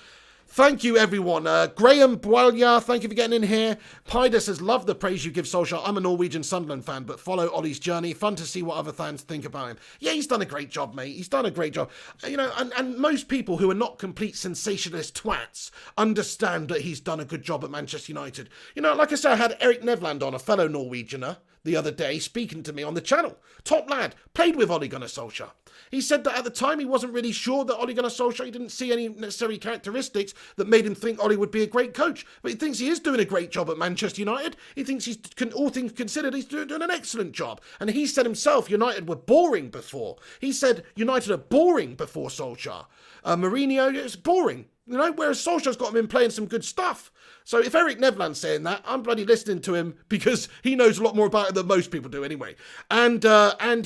Thank you, everyone. Graham Boilia, thank you for getting in here. Pida says, love the praise you give Solskjaer. I'm a Norwegian Sunderland fan, but follow Ollie's journey. Fun to see what other fans think about him. Yeah, he's done a great job, mate. He's done a great job. You know, and most people who are not complete sensationalist twats understand that he's done a good job at Manchester United. You know, like I said, I had Eric Nevland on, a fellow Norwegianer, the other day, speaking to me on the channel. Top lad, played with Ole Gunnar Solskjaer. He said that at the time he wasn't really sure that Ole Gunnar Solskjaer, he didn't see any necessary characteristics that made him think Ole would be a great coach. But he thinks he is doing a great job at Manchester United. He thinks he's, all things considered, he's doing an excellent job. And he said himself, United were boring before. He said United are boring before Solskjaer. Mourinho, it's boring. You know, whereas Solskjaer's got him in playing some good stuff. So if Eric Nevland's saying that, I'm bloody listening to him because he knows a lot more about it than most people do anyway. And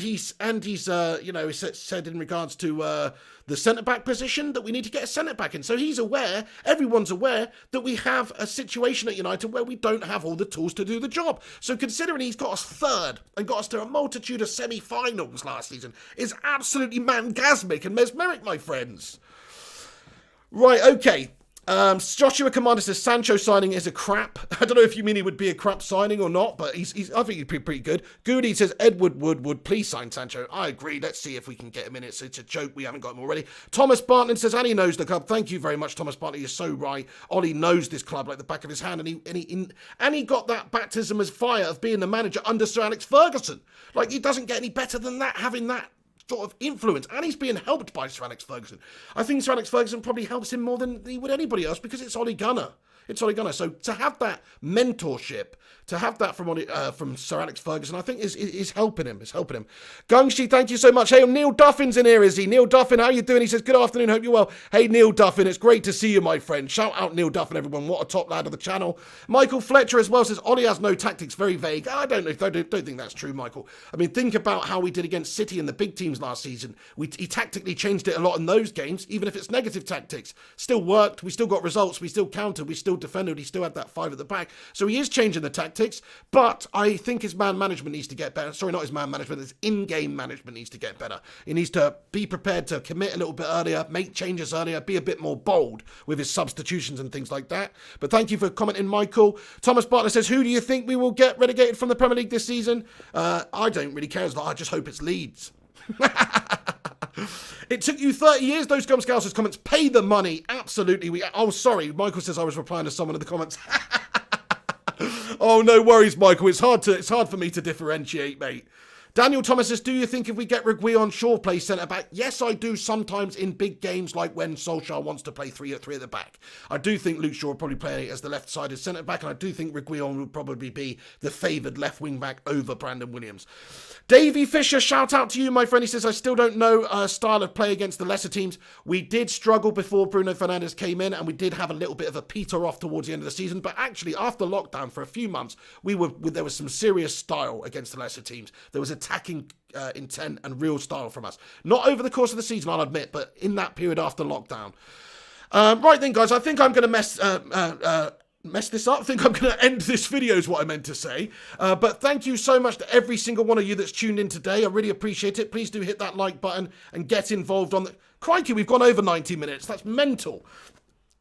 he's you know, he said in regards to the centre-back position that we need to get a centre-back in. So he's aware, everyone's aware, that we have a situation at United where we don't have all the tools to do the job. So considering he's got us third and got us to a multitude of semi-finals last season is absolutely mangasmic and mesmeric, my friends. Right, okay. Joshua Commander says Sancho signing is a crap. I don't know if you mean he would be a crap signing or not, but I think he'd be pretty good. Goody says Edward would please sign Sancho. I agree. Let's see if we can get him in. It's a joke we haven't got him already. Thomas Bartlett says Annie knows the club. Thank you very much, Thomas Bartlett. You're so right. Ollie knows this club like the back of his hand, and he got that baptism as fire of being the manager under Sir Alex Ferguson. Like, he doesn't get any better than that, having that sort of influence, and he's being helped by Sir Alex Ferguson. I think Sir Alex Ferguson probably helps him more than he would anybody else because it's Ole Gunnar. It's Ole Gunnar. So to have that mentorship, to have that from Sir Alex Ferguson, I think is helping him. It's helping him. Gungshi, thank you so much. Hey, Neil Duffin's in here, is he? Neil Duffin, how you doing? He says, good afternoon, hope you're well. Hey, Neil Duffin, it's great to see you, my friend. Shout out Neil Duffin, everyone. What a top lad of the channel. Michael Fletcher as well says, Ollie has no tactics, very vague. I don't know. I don't think that's true, Michael. I mean, think about how we did against City and the big teams last season. He tactically changed it a lot in those games, even if it's negative tactics. Still worked. We still got results. We still countered. We still defended. He still had that 5 at the back. So he is changing the tactics, but I think his man management needs to get better. Sorry, not his man management. His in-game management needs to get better. He needs to be prepared to commit a little bit earlier, make changes earlier, be a bit more bold with his substitutions and things like that. But thank you for commenting, Michael. Thomas Bartlett says, who do you think we will get relegated from the Premier League this season? I don't really care. I just hope it's Leeds. It took you 30 years, those Gum Scousers comments. Pay the money. Absolutely. Oh, sorry. Michael says I was replying to someone in the comments. Oh, no worries, Michael. It's hard for me to differentiate, mate. Daniel Thomas says, do you think if we get Reguilon, Shaw play centre-back? Yes, I do sometimes in big games like when Solskjaer wants to play 3 at the back. I do think Luke Shaw will probably play as the left-sided centre-back, and I do think Reguilon will probably be the favoured left wing-back over Brandon Williams. Davey Fisher, shout out to you, my friend. He says, I still don't know style of play against the lesser teams. We did struggle before Bruno Fernandes came in, and we did have a little bit of a peter off towards the end of the season. But actually, after lockdown for a few months, there was some serious style against the lesser teams. There was attacking intent and real style from us. Not over the course of the season, I'll admit, but in that period after lockdown. Right then, guys, I think I'm going to mess this up. I think I'm going to end this video is what I meant to say. But thank you so much to every single one of you that's tuned in today. I really appreciate it. Please do hit that like button and get involved on the... Crikey, we've gone over 90 minutes. That's mental.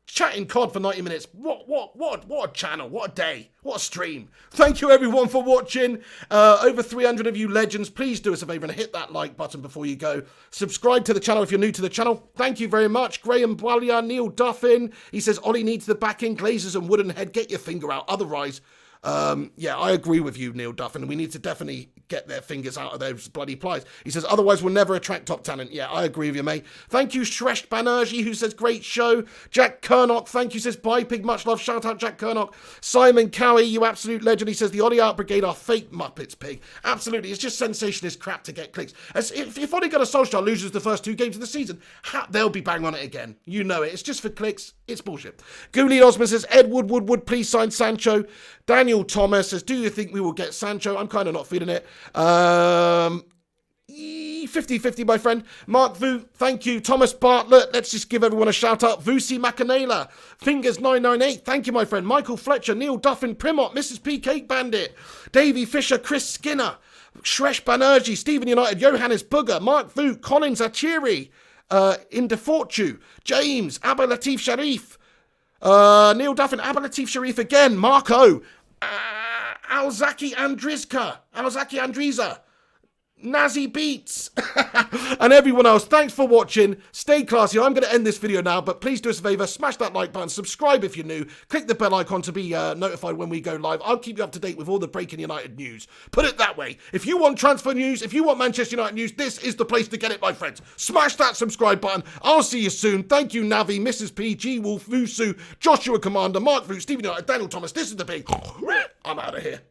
Chatting COD for 90 minutes. What a channel. What a day. What a stream. Thank you everyone for watching. Over 300 of you legends. Please do us a favour and hit that like button before you go. Subscribe to the channel if you're new to the channel. Thank you very much. Graham Boilia, Neil Duffin. He says, Ollie needs the backing, glazers and wooden head. Get your finger out. Otherwise... yeah, I agree with you, Neil Duffin. We need to definitely get their fingers out of those bloody plies. He says, otherwise we'll never attract top talent. Yeah, I agree with you, mate. Thank you, Shresh Banerjee, who says, great show. Jack Kernock, thank you, says, bye, pig, much love. Shout out, Jack Kernock. Simon Cowie, you absolute legend. He says, the Ollie Out Brigade are fake Muppets, pig. Absolutely, it's just sensationalist crap to get clicks. As if Ole Gunnar Solskjaer loses the first 2 games of the season, they'll be bang on it again. You know it. It's just for clicks. It's bullshit. Goonie Osman says, Ed Wood, please sign Sancho. Daniel Thomas says, do you think we will get Sancho? I'm kind of not feeling it. 50-50, my friend. Mark Vu, thank you. Thomas Bartlett, let's just give everyone a shout out. Vusi Macanela, Fingers 998, thank you, my friend. Michael Fletcher, Neil Duffin, Primot, Mrs. P. Cake Bandit, Davey Fisher, Chris Skinner, Shresh Banerjee, Stephen United, Johannes Bugger, Mark Vu, Collins Achiri, Indefortu, James, Abba Latif Sharif, Neil Duffin, Ablatif Sharif again, Marco, Alzaki Andriza, Nazi Beats, and everyone else. Thanks for watching. Stay classy. I'm going to end this video now, but please do us a favour, smash that like button, subscribe if you're new, click the bell icon to be notified when we go live. I'll keep you up to date with all the breaking United news. Put it that way. If you want transfer news, if you want Manchester United news, this is the place to get it, my friends. Smash that subscribe button. I'll see you soon. Thank you, Navi, Mrs. P, G Wolf, Vusu, Joshua Commander, Mark Vu, Stephen United, Daniel Thomas. This is the big. I'm out of here.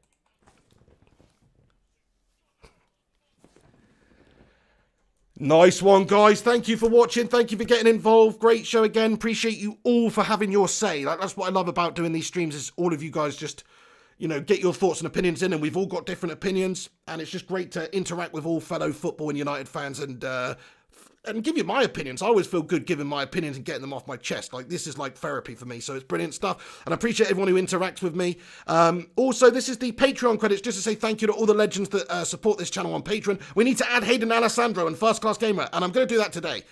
Nice one, guys. Thank you for watching. Thank you for getting involved. Great show again. Appreciate you all for having your say. That's what I love about doing these streams, is all of you guys just, you know, get your thoughts and opinions in, and we've all got different opinions, and it's just great to interact with all fellow football and United fans and give you my opinions. I always feel good giving my opinions and getting them off my chest. Like, this is like therapy for me, so it's brilliant stuff. And I appreciate everyone who interacts with me. Also, this is the Patreon credits, just to say thank you to all the legends that support this channel on Patreon. We need to add Hayden Alessandro and First Class Gamer, and I'm going to do that today.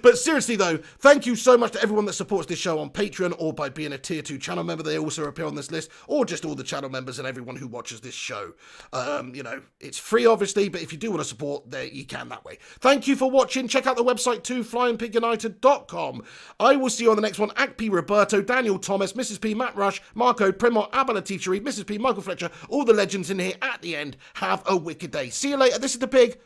But seriously though, thank you so much to everyone that supports this show on Patreon or by being a tier 2 channel member. They also appear on this list, or just all the channel members and everyone who watches this show. You know, it's free obviously, but if you do want to support, there you can that way. Thank you for watching. Check out the website too, flyingpigunited.com. I will see you on the next one. P. Roberto, Daniel Thomas, Mrs. P, Matt Rush, Marco, Primo, Abalatif Sharif, Mrs. P, Michael Fletcher, all the legends in here at the end. Have a wicked day. See you later. This is the pig.